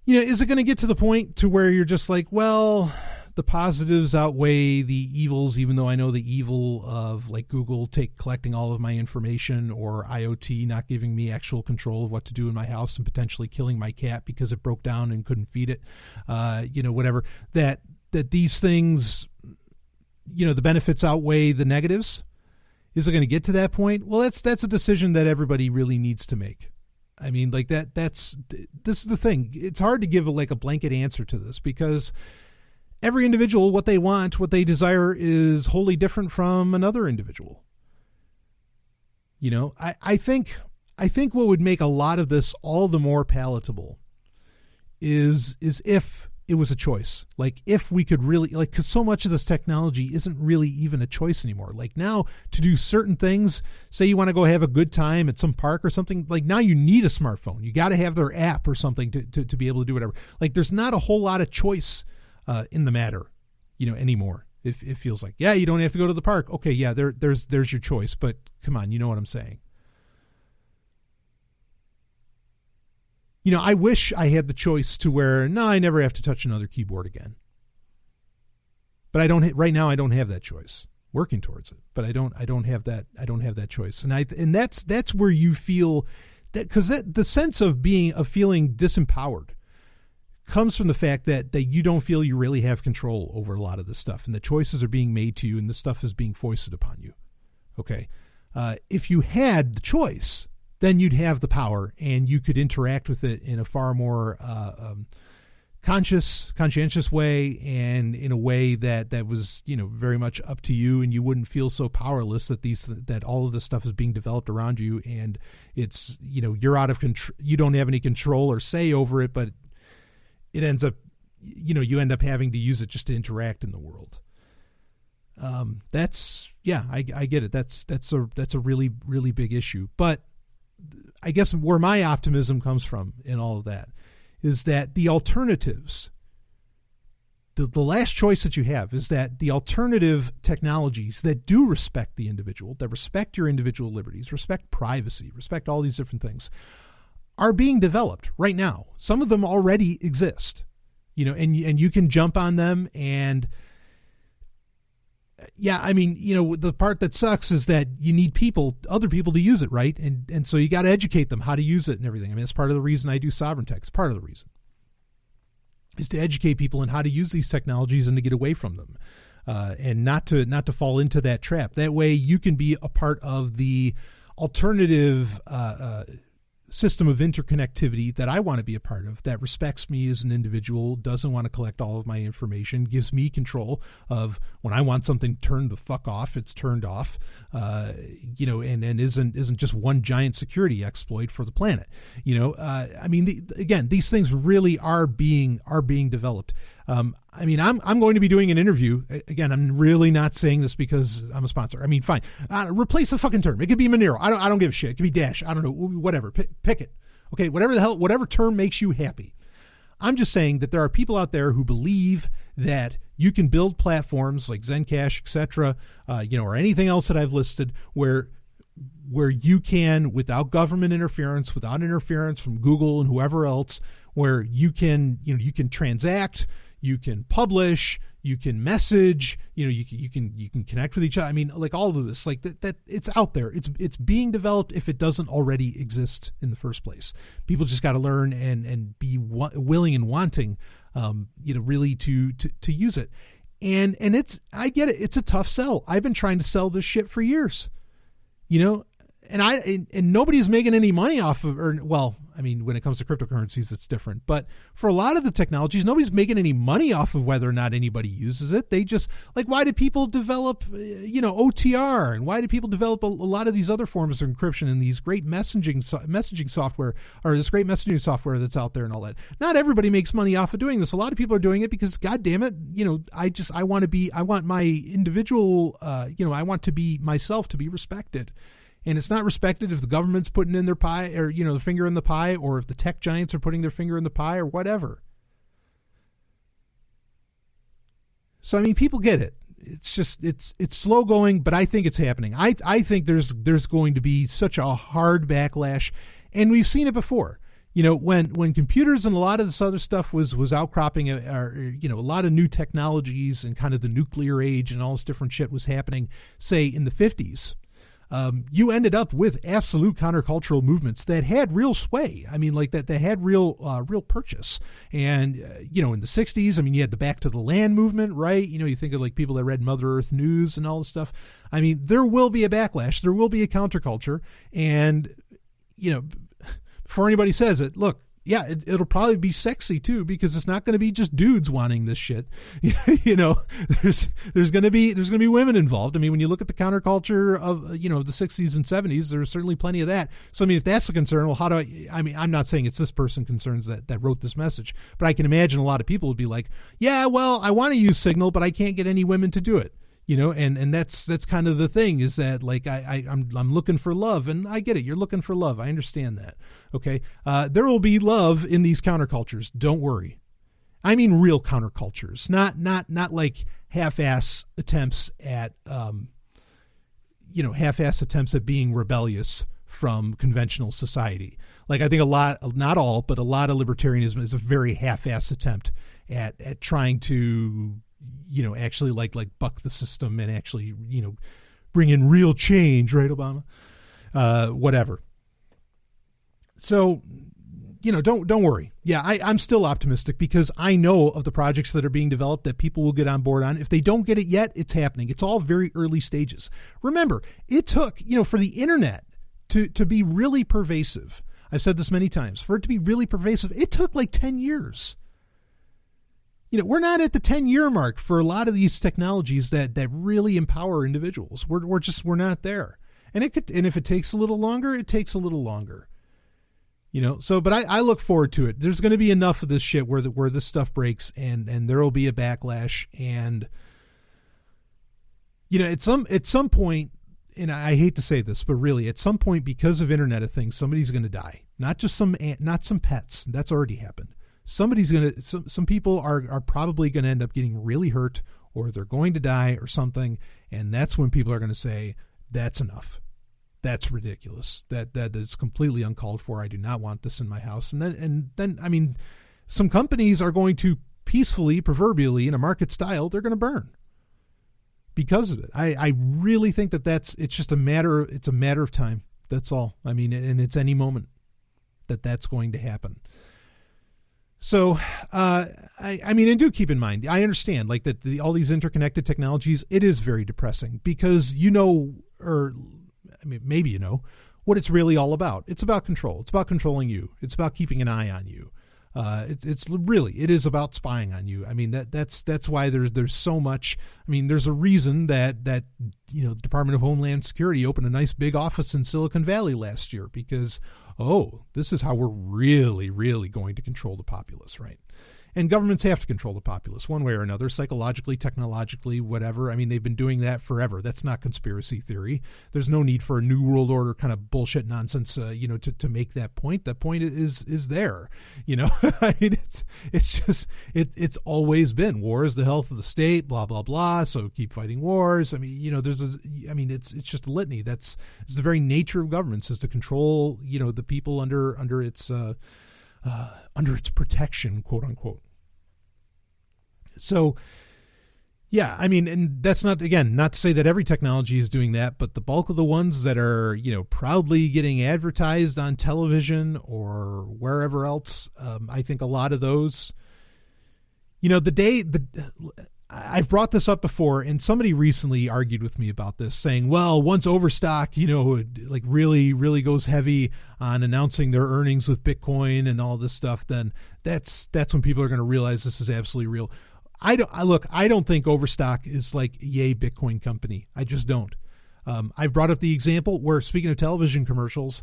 is it going to get to the point to where you're just like, well, the positives outweigh the evils, even though I know the evil of like Google collecting all of my information, or IoT not giving me actual control of what to do in my house and potentially killing my cat because it broke down and couldn't feed it, whatever, that these things, the benefits outweigh the negatives. Is it going to get to that point? Well, that's a decision that everybody really needs to make. This is the thing. It's hard to give a blanket answer to this, because every individual, what they want, what they desire is wholly different from another individual. I think what would make a lot of this all the more palatable is if it was a choice. Like, if we could really, because so much of this technology isn't really even a choice anymore. Like, now to do certain things, say you want to go have a good time at some park or something, like now you need a smartphone. You got to have their app or something to be able to do whatever. Like, there's not a whole lot of choice in the matter, anymore. It feels like, yeah, you don't have to go to the park. Okay, yeah, there's your choice, but come on, you know what I'm saying. I wish I had the choice to where, no, I never have to touch another keyboard again. But I don't, right now I don't have that choice. Working towards it, but I don't have that choice. And that's where you feel that, because the sense of feeling disempowered comes from the fact that you don't feel you really have control over a lot of this stuff, and the choices are being made to you, and the stuff is being foisted upon you. Okay. If you had the choice, then you'd have the power, and you could interact with it in a far more conscientious way, and in a way that was, very much up to you, and you wouldn't feel so powerless that all of this stuff is being developed around you, and it's, you're out of control. You don't have any control or say over it, but it ends up, you end up having to use it just to interact in the world. I get it. That's a really, really big issue. But I guess where my optimism comes from in all of that is that the alternatives, the last choice that you have is that the alternative technologies that do respect the individual, that respect your individual liberties, respect privacy, respect all these different things, are being developed right now. Some of them already exist, and you can jump on them. And yeah, the part that sucks is that you need other people to use it, right? And so you got to educate them how to use it and everything. It's part of the reason I do Sovereign Tech. It's part of the reason is to educate people in how to use these technologies and to get away from them, and not to fall into that trap. That way you can be a part of the alternative system of interconnectivity that I want to be a part of, that respects me as an individual, doesn't want to collect all of my information, gives me control of when I want something turned the fuck off, it's turned off, and isn't just one giant security exploit for the planet. Again, these things really are being developed. I mean, I'm going to be doing an interview. Again, I'm really not saying this because I'm a sponsor. I mean, fine. Replace the fucking term. It could be Monero. I don't give a shit. It could be Dash. I don't know. Whatever. Pick it. Okay. Whatever term makes you happy. I'm just saying that there are people out there who believe that you can build platforms like Zencash, etc., or anything else that I've listed where you can, without government interference, without interference from Google and whoever else, where you can transact, you can publish, you can message, you can connect with each other. I mean, like all of this, like that it's out there. It's being developed if it doesn't already exist in the first place. People just got to learn and be willing and wanting, really to use it. And I get it. It's a tough sell. I've been trying to sell this shit for years, and nobody's making any money off of, when it comes to cryptocurrencies, it's different. But for a lot of the technologies, nobody's making any money off of whether or not anybody uses it. They just, like, why do people develop, OTR? And why do people develop a lot of these other forms of encryption and these great messaging software, or this great messaging software that's out there and all that? Not everybody makes money off of doing this. A lot of people are doing it because, God damn it, I want my individual, I want to be myself to be respected. And it's not respected if the government's putting in their pie or, the finger in the pie, or if the tech giants are putting their finger in the pie or whatever. So, I mean, people get it. It's just, it's slow going, but I think it's happening. I think there's going to be such a hard backlash, and we've seen it before. When computers and a lot of this other stuff was outcropping, a lot of new technologies and kind of the nuclear age and all this different shit was happening, say in the 50s. You ended up with absolute countercultural movements that had real sway. I mean, like that they had real purchase. And, in the 60s, I mean, you had the Back to the Land movement, right? You think of like people that read Mother Earth News and all this stuff. I mean, there will be a backlash. There will be a counterculture. And, before anybody says it, look, yeah, it'll probably be sexy too, because it's not going to be just dudes wanting this shit. There's going to be women involved. I mean, when you look at the counterculture of the 60s and 70s, there's certainly plenty of that. So I mean, if that's the concern, well, how do I mean, I'm not saying it's this person concerns that wrote this message, but I can imagine a lot of people would be like, yeah, well, I want to use Signal, but I can't get any women to do it. And that's kind of the thing, is that like I'm looking for love, and I get it. You're looking for love. I understand that. Okay. There will be love in these countercultures. Don't worry. I mean, real countercultures, not like half-ass attempts at, half-ass attempts at being rebellious from conventional society. Like, I think not all, but a lot of libertarianism is a very half-ass attempt at trying to, actually like buck the system and actually, bring in real change, right, Obama? Whatever. So, don't worry. Yeah, I'm still optimistic, because I know of the projects that are being developed that people will get on board on. If they don't get it yet, it's happening. It's all very early stages. Remember, it took, for the internet to be really pervasive. I've said this many times. For it to be really pervasive, it took like 10 years. We're not at the 10-year mark for a lot of these technologies that really empower individuals. We're not there. And if it takes a little longer, it takes a little longer. But I look forward to it. There's going to be enough of this shit where this stuff breaks, and there will be a backlash. And at some point, and I hate to say this, but really at some point, because of Internet of Things, somebody's going to die. Not some pets. That's already happened. Some people are probably going to end up getting really hurt, or they're going to die or something. And that's when people are going to say, that's enough. That's ridiculous. That is completely uncalled for. I do not want this in my house. And then, I mean, some companies are going to peacefully, proverbially, in a market style, they're going to burn because of it. I really think it's just a matter of time. That's all. I mean, and it's any moment that's going to happen. So, I mean, and do keep in mind, I understand like that all these interconnected technologies, it is very depressing, because maybe what it's really all about. It's about control. It's about controlling you. It's about keeping an eye on you. It is about spying on you. I mean, that's why there's so much. I mean, there's a reason that the Department of Homeland Security opened a nice big office in Silicon Valley last year, because this is how we're really, really going to control the populace, right? And governments have to control the populace one way or another, psychologically, technologically, whatever. I mean, they've been doing that forever. That's not conspiracy theory. There's no need for a new world order kind of bullshit nonsense, to make that point. That point is there. I mean, it's always been war is the health of the state, blah blah blah. So keep fighting wars. I mean, it's just a litany. It's the very nature of governments is to control, the people under its protection, quote unquote. So, yeah, I mean, and that's not to say that every technology is doing that, but the bulk of the ones that are, proudly getting advertised on television or wherever else, I think a lot of those, I've brought this up before, and somebody recently argued with me about this, saying, well, once Overstock, like really, really goes heavy on announcing their earnings with Bitcoin and all this stuff, then that's when people are going to realize this is absolutely real. I don't think Overstock is like yay Bitcoin company. I just don't. I've brought up the example where, speaking of television commercials,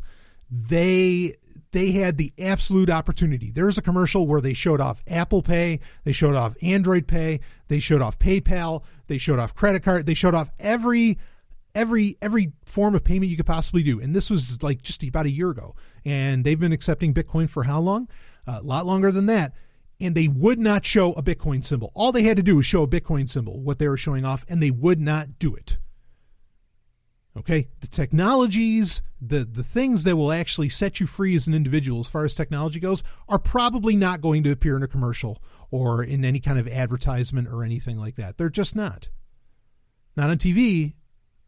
they had the absolute opportunity. There's a commercial where they showed off Apple Pay, they showed off Android Pay, they showed off PayPal, they showed off credit card, they showed off every form of payment you could possibly do. And this was like just about a year ago. And they've been accepting Bitcoin for how long? A lot longer than that. And they would not show a Bitcoin symbol. All they had to do was show a Bitcoin symbol, what they were showing off, and they would not do it. Okay, the technologies, the things that will actually set you free as an individual as far as technology goes are probably not going to appear in a commercial or in any kind of advertisement or anything like that. They're just not. Not on TV,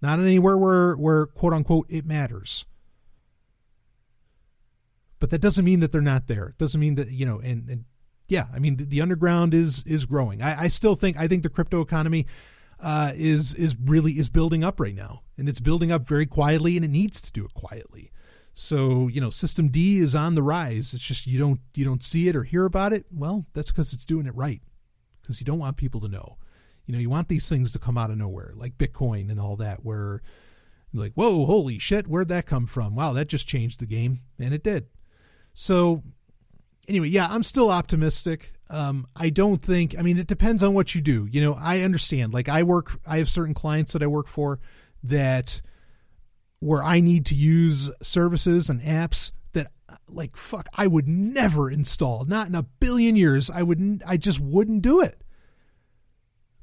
not anywhere where quote unquote it matters. But that doesn't mean that they're not there. It doesn't mean that, and yeah, I mean, the underground is growing. I think the crypto economy is building up right now, and it's building up very quietly, and it needs to do it quietly. So, System D is on the rise. It's just you don't see it or hear about it. Well, that's because it's doing it right, because you don't want people to know. You want these things to come out of nowhere, like Bitcoin and all that, where you're like, whoa, holy shit, where'd that come from? Wow, that just changed the game, and it did. So anyway, yeah, I'm still optimistic. I don't think, it depends on what you do. I understand, like I have certain clients that I work for that where I need to use services and apps that I would never install, not in a billion years. I just wouldn't do it.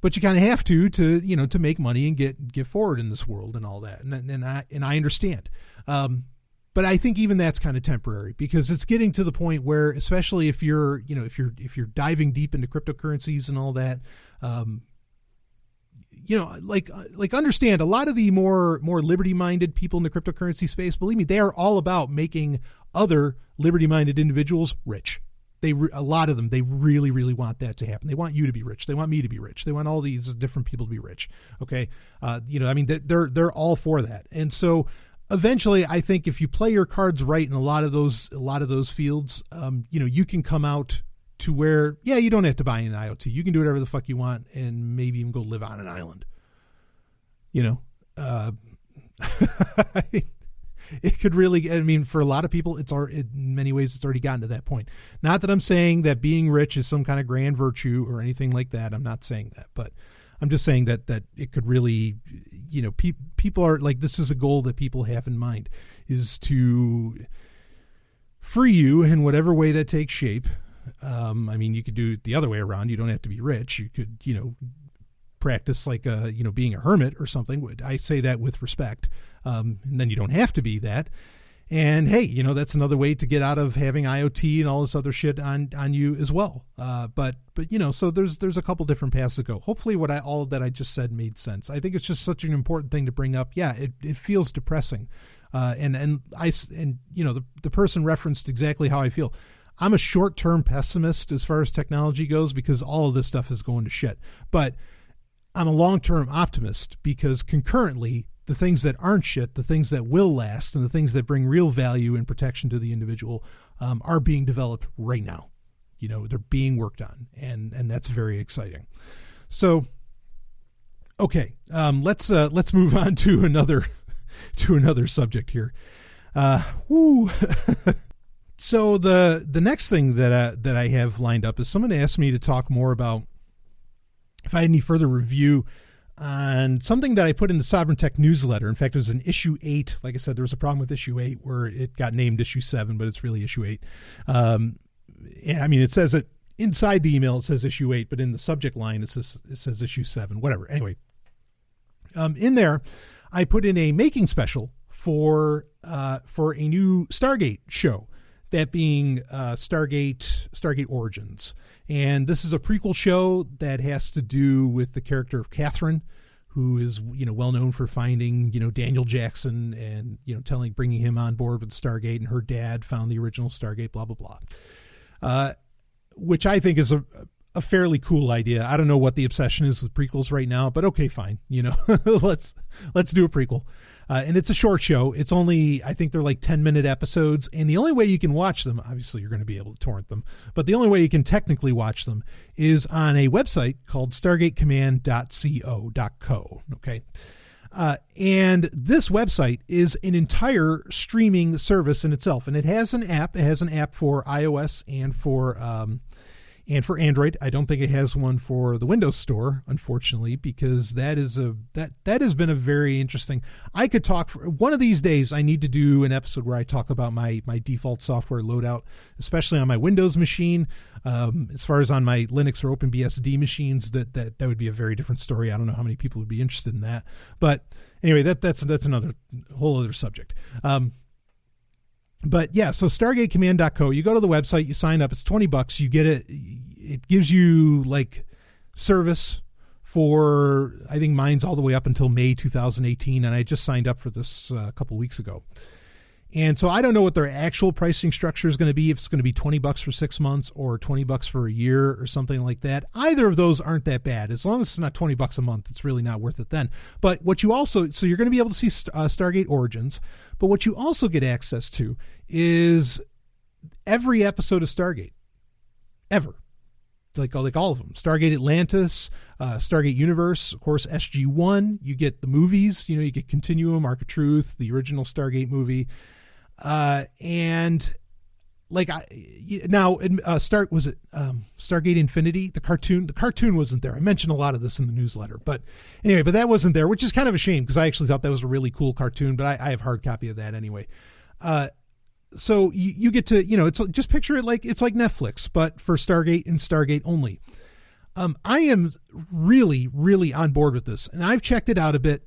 But you kind of have to make money and get forward in this world and all that. And I understand. But I think even that's kind of temporary, because it's getting to the point where, especially if you're diving deep into cryptocurrencies and all that, understand a lot of the more liberty-minded people in the cryptocurrency space, believe me, they are all about making other liberty-minded individuals rich. A lot of them, they really, really want that to happen. They want you to be rich. They want me to be rich. They want all these different people to be rich. Okay. They're all for that. And so, eventually, I think if you play your cards right in a lot of those fields, you can come out to where, yeah, you don't have to buy an IoT. You can do whatever the fuck you want, and maybe even go live on an island. It could really, for a lot of people, in many ways, it's already gotten to that point. Not that I'm saying that being rich is some kind of grand virtue or anything like that. I'm not saying that, but I'm just saying that it could really, people are like, this is a goal that people have in mind, is to free you in whatever way that takes shape. You could do it the other way around. You don't have to be rich. You could, practice like, being a hermit or something. I say that with respect. And then you don't have to be that. And hey, that's another way to get out of having IoT and all this other shit on you as well. But so there's a couple different paths to go. Hopefully all that I just said made sense. I think it's just such an important thing to bring up. Yeah, it feels depressing. The person referenced exactly how I feel. I'm a short-term pessimist as far as technology goes, because all of this stuff is going to shit. But I'm a long-term optimist, because concurrently, the things that aren't shit, the things that will last, and the things that bring real value and protection to the individual are being developed right now. They're being worked on, and that's very exciting. So, okay, let's move on to another subject here. So the next thing that I have lined up is someone asked me to talk more about if I had any further review on something that I put in the Sovereign Tech newsletter. In fact, it was in issue 8. Like I said, there was a problem with issue 8 where it got named issue 7, but it's really issue 8. I mean, it says it inside the email, it says issue 8, but in the subject line, it says issue 7, whatever. Anyway, in there, I put in a making special for a new Stargate show, that being Stargate Origins. And this is a prequel show that has to do with the character of Catherine, who is, well known for finding, Daniel Jackson and, bringing him on board with Stargate, and her dad found the original Stargate, blah, blah, blah. Which I think is a fairly cool idea. I don't know what the obsession is with prequels right now, but okay, fine. Let's do a prequel. And it's a short show. It's only, I think they're like 10-minute episodes. And the only way you can watch them, obviously you're going to be able to torrent them, but the only way you can technically watch them is on a website called stargatecommand.co. Okay. And this website is an entire streaming service in itself. And it has an app. It has an app for iOS and for Android. I don't think it has one for the Windows Store, unfortunately, because that has been a very interesting. I could talk for one of these days. I need to do an episode where I talk about my default software loadout, especially on my Windows machine. As far as on my Linux or OpenBSD machines, that would be a very different story. I don't know how many people would be interested in that, but anyway, that's another whole other subject. But yeah, so StargateCommand.co, you go to the website, you sign up, it's $20, you get it. It gives you like service for, I think mine's all the way up until May 2018. And I just signed up for this a couple weeks ago. And so I don't know what their actual pricing structure is going to be, if it's going to be $20 for 6 months or $20 for a year or something like that. Either of those aren't that bad. As long as it's not $20 a month, it's really not worth it then. But what you also, so you're going to be able to see Stargate Origins, but what you also get access to is every episode of Stargate ever. Like all of them. Stargate Atlantis, Stargate Universe, of course, SG-1. You get the movies, you get Continuum, Arc of Truth, the original Stargate movie. And like Stargate Infinity, the cartoon wasn't there. I mentioned a lot of this in the newsletter, but anyway, but that wasn't there, which is kind of a shame because I actually thought that was a really cool cartoon, but I have hard copy of that anyway. So you get to, it's just picture it like, it's like Netflix, but for Stargate and Stargate only. I am really, really on board with this, and I've checked it out a bit.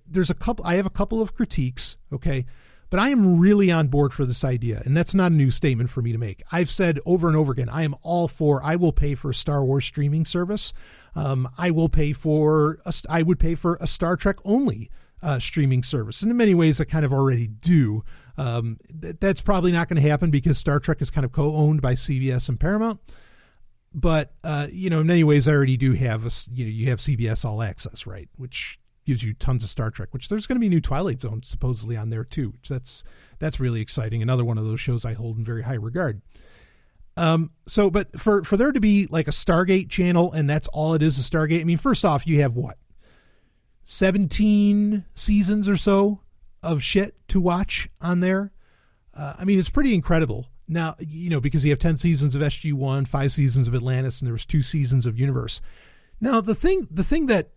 I have a couple of critiques. Okay. But I am really on board for this idea, and that's not a new statement for me to make. I've said over and over again, I will pay for a Star Wars streaming service. I would pay for a Star Trek only streaming service. And in many ways, I kind of already do. That's probably not going to happen because Star Trek is kind of co-owned by CBS and Paramount. But, in many ways, I already do have, you have CBS All Access, right? Which gives you tons of Star Trek, which there's going to be new Twilight Zone supposedly on there too. Which that's really exciting. Another one of those shows I hold in very high regard. But for there to be like a Stargate channel and that's all it is, a Stargate. I mean, first off, you have 17 seasons or so of shit to watch on there. I mean, it's pretty incredible. Now, because you have 10 seasons of SG-1, 5 seasons of Atlantis, and there was 2 seasons of Universe. Now, the thing that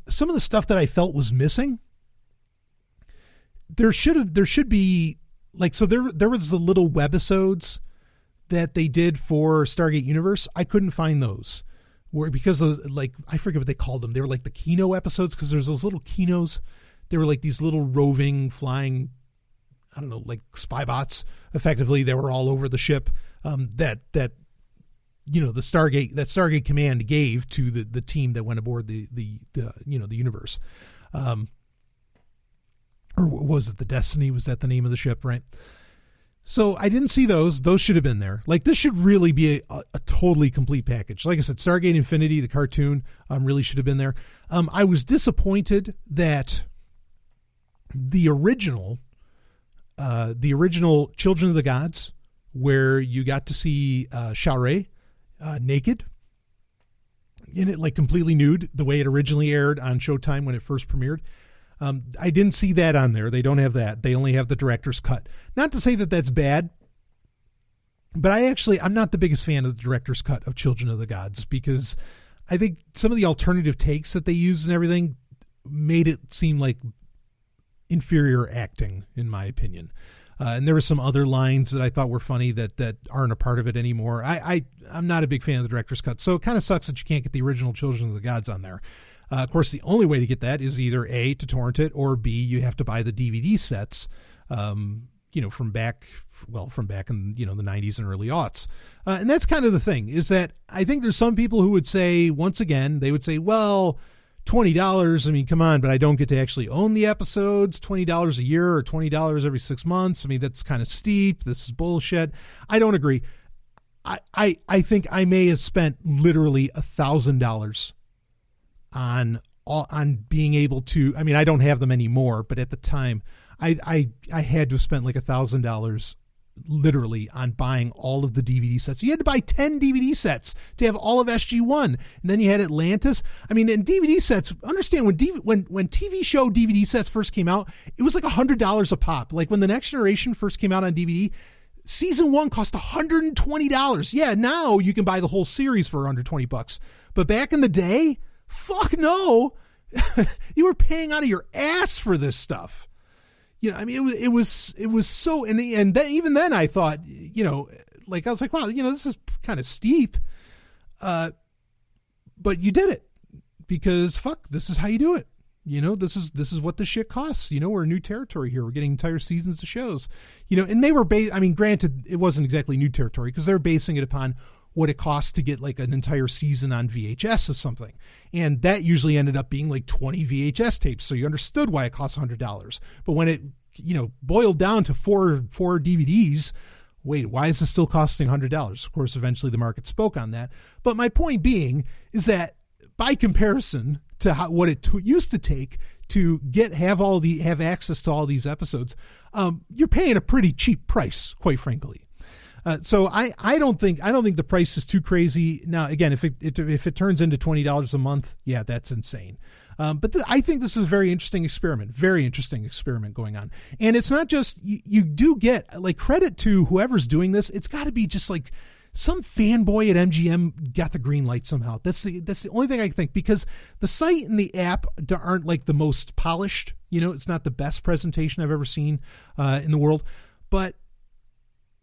some of the stuff that I felt was missing, there should be like, so there was the little webisodes that they did for Stargate Universe. I couldn't find those because of, like, I forget what they called them. They were like the Kino episodes, because there's those little Kinos. They were like these little roving, flying, I don't know, like spy bots. Effectively, they were all over the ship. The Stargate Command gave to the team that went aboard the Universe, or was it the Destiny? Was that the name of the ship? Right. So I didn't see those. Those should have been there. Like, this should really be a totally complete package. Like I said, Stargate Infinity, the cartoon, really should have been there. I was disappointed that the original Children of the Gods, where you got to see Sha'Rah naked in it, like completely nude, the way it originally aired on Showtime when it first premiered. I didn't see that on there. They don't have that. They only have the director's cut. Not to say that that's bad. But I'm not the biggest fan of the director's cut of Children of the Gods, because I think some of the alternative takes that they used and everything made it seem like inferior acting, in my opinion. And there were some other lines that I thought were funny that aren't a part of it anymore. I'm not a big fan of the director's cut, so it kind of sucks that you can't get the original Children of the Gods on there. Of course, the only way to get that is either A, to torrent it, or B, you have to buy the DVD sets, from back in, the 90s and early aughts. And that's kind of the thing, is that I think there's some people who would say, once again, they would say, well, $20, I mean, come on, but I don't get to actually own the episodes, $20 a year or $20 every 6 months. I mean, that's kind of steep. This is bullshit. I don't agree. I think I may have spent literally $1,000 on being able to, I mean, I don't have them anymore, but at the time I had to have spent like $1,000 literally on buying all of the DVD sets. You had to buy 10 DVD sets to have all of SG-1, and then you had Atlantis. I mean, and DVD sets, understand when TV show DVD sets first came out, it was like $100 a pop. Like when The Next Generation first came out on DVD, season 1 cost $120. Yeah, now you can buy the whole series for under $20. But back in the day, fuck no. You were paying out of your ass for this stuff. I mean, it was so, and even then I thought, like I was like, wow, this is kind of steep. But you did it because fuck, this is how you do it. This is what the shit costs. We're in new territory here. We're getting entire seasons of shows, and they were I mean, granted, it wasn't exactly new territory because they're basing it upon what it costs to get like an entire season on VHS of something. And that usually ended up being like 20 VHS tapes. So you understood why it costs $100. But when it, boiled down to four DVDs, wait, why is this still costing $100? Of course, eventually the market spoke on that. But my point being is that by comparison to what it used to take to have access to all these episodes, you're paying a pretty cheap price, quite frankly. So I don't think the price is too crazy. Now, again, if it turns into $20 a month, yeah, that's insane. But I think this is a very interesting experiment going on. And it's not just, you do get like credit to whoever's doing this. It's got to be just like some fanboy at MGM got the green light somehow. That's the only thing I think, because the site and the app aren't like the most polished. It's not the best presentation I've ever seen in the world, but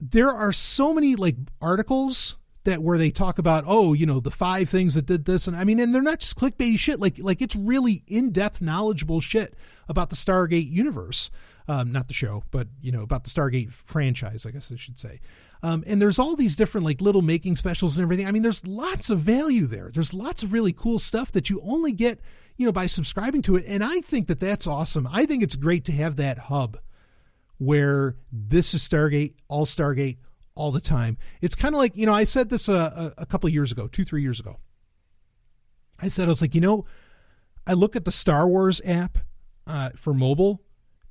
there are so many like articles where they talk about, the 5 things that did this. And I mean, and they're not just clickbaity shit. Like it's really in-depth, knowledgeable shit about the Stargate universe. Not the show, but about the Stargate franchise, I guess I should say. And there's all these different like little making specials and everything. I mean, there's lots of value there. There's lots of really cool stuff that you only get, by subscribing to it. And I think that that's awesome. I think it's great to have that hub where this is Stargate all the time. It's kind of like, I said this a couple of years ago, 2-3 years ago. I was like, I look at the Star Wars app for mobile,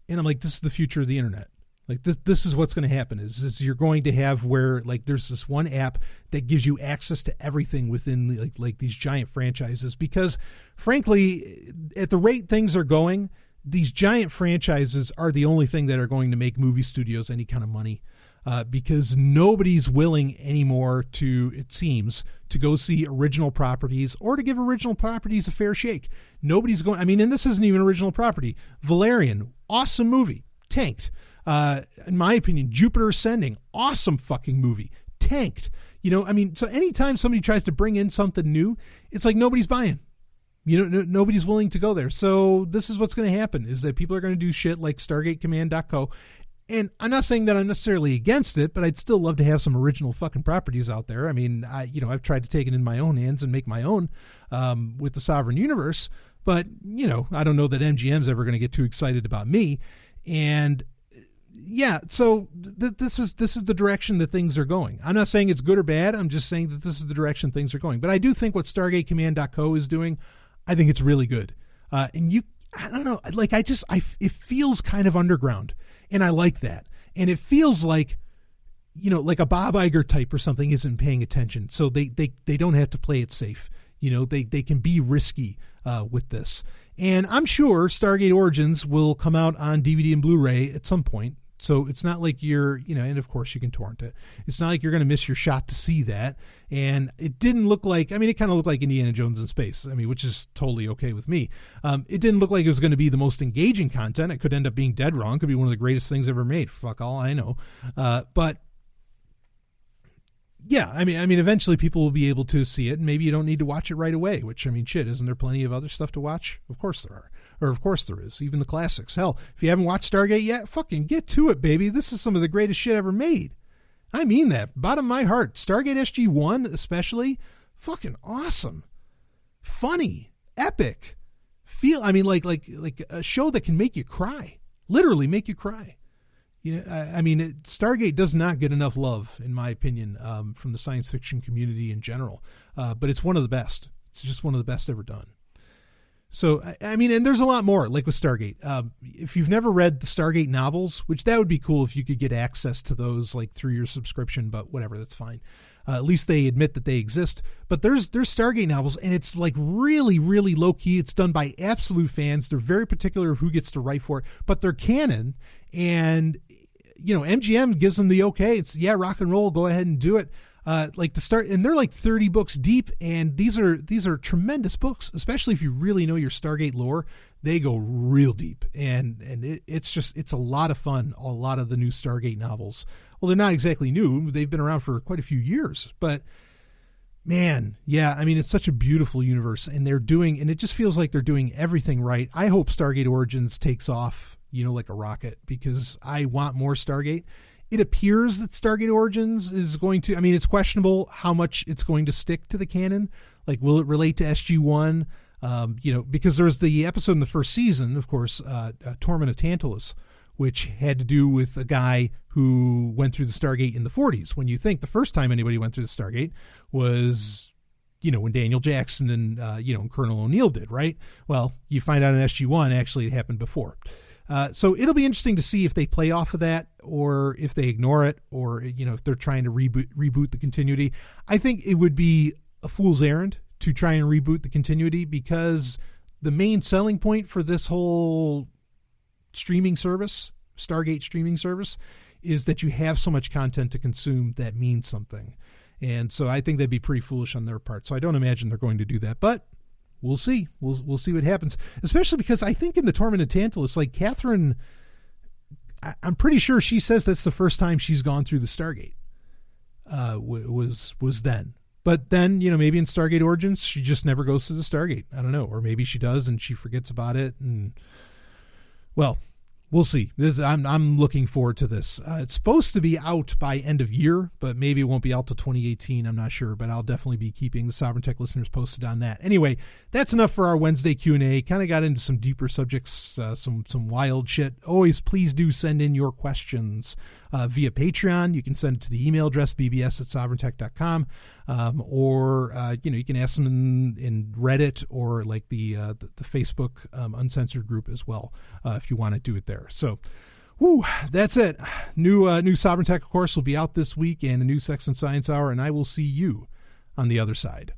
and I'm like, this is the future of the internet. Like this is what's going to happen is you're going to have where like there's this one app that gives you access to everything within like these giant franchises, because frankly, at the rate things are going, these giant franchises are the only thing that are going to make movie studios any kind of money, because nobody's willing anymore it seems, to go see original properties or to give original properties a fair shake. Nobody's going, I mean, and this isn't even original property. Valerian, awesome movie, tanked. In my opinion, Jupiter Ascending, awesome fucking movie, tanked. I mean, so anytime somebody tries to bring in something new, it's like nobody's buying. Nobody's willing to go there. So this is what's going to happen, is that people are going to do shit like StargateCommand.co. And I'm not saying that I'm necessarily against it, but I'd still love to have some original fucking properties out there. I mean, I've tried to take it in my own hands and make my own with the Sovereign Universe, but I don't know that MGM's ever going to get too excited about me. And yeah, so this is the direction that things are going. I'm not saying it's good or bad. I'm just saying that this is the direction things are going. But I do think what StargateCommand.co is doing, I think it's really good. And I don't know, like it feels kind of underground, and I like that. And it feels like, like a Bob Iger type or something isn't paying attention, so they don't have to play it safe. They can be risky with this. And I'm sure Stargate Origins will come out on DVD and Blu-ray at some point. So it's not like you're, and of course you can torrent it. It's not like you're going to miss your shot to see that. And it didn't look like, it kind of looked like Indiana Jones in space, which is totally okay with me. It didn't look like it was going to be the most engaging content. It could end up being dead wrong. It could be one of the greatest things ever made. Fuck all I know. But yeah, eventually people will be able to see it, and maybe you don't need to watch it right away, which, shit, isn't there plenty of other stuff to watch? Of course there are. Or of course there is, even the classics. Hell, if you haven't watched Stargate yet, fucking get to it, baby. This is some of the greatest shit ever made. I mean that, bottom of my heart. Stargate SG-1 especially, fucking awesome. Funny, epic. Like a show that can make you cry. Literally make you cry. Stargate does not get enough love, in my opinion, from the science fiction community in general. But it's one of the best. It's just one of the best ever done. So, and there's a lot more, like with Stargate. If you've never read the Stargate novels, which that would be cool if you could get access to those, like, through your subscription, but whatever, that's fine. At least they admit that they exist. But there's Stargate novels, and it's, like, really, really low-key. It's done by absolute fans. They're very particular of who gets to write for it, but they're canon, and, MGM gives them the okay. It's, yeah, rock and roll, go ahead and do it. And they're like 30 books deep, and these are tremendous books, especially if you really know your Stargate lore. They go real deep, and it's a lot of fun. A lot of the new Stargate novels. Well, they're not exactly new. They've been around for quite a few years, but man, yeah, it's such a beautiful universe, and it just feels like they're doing everything right. I hope Stargate Origins takes off, like a rocket, because I want more Stargate. It appears that Stargate Origins is going to, it's questionable how much it's going to stick to the canon. Like, will it relate to SG-1? Because there's the episode in the first season, of course, Torment of Tantalus, which had to do with a guy who went through the Stargate in the 40s. When you think the first time anybody went through the Stargate was, when Daniel Jackson and Colonel O'Neill did, right? Well, you find out in SG-1, actually it happened before. So it'll be interesting to see if they play off of that, or if they ignore it, or, if they're trying to reboot the continuity. I think it would be a fool's errand to try and reboot the continuity, because the main selling point for this whole streaming service, Stargate streaming service, is that you have so much content to consume that means something. And so I think that'd be pretty foolish on their part. So I don't imagine they're going to do that, but we'll see. We'll see what happens, especially because I think in the Torment of Tantalus, like Catherine, I'm pretty sure she says that's the first time she's gone through the Stargate, was then. But then, maybe in Stargate Origins, she just never goes to the Stargate. I don't know. Or maybe she does and she forgets about it. And, well, we'll see. I'm looking forward to this. It's supposed to be out by end of year, but maybe it won't be out till 2018. I'm not sure, but I'll definitely be keeping the Sovereign Tech listeners posted on that. Anyway, that's enough for our Wednesday Q&A. Kind of got into some deeper subjects, some wild shit. Always, please do send in your questions via Patreon. You can send it to the email address bbs@sovereigntech.com, or you can ask them in Reddit, or like the Facebook uncensored group as well, if you want to do it there. So, that's it. New Sovereign Tech, of course, will be out this week, and a new Sex and Science Hour, and I will see you on the other side.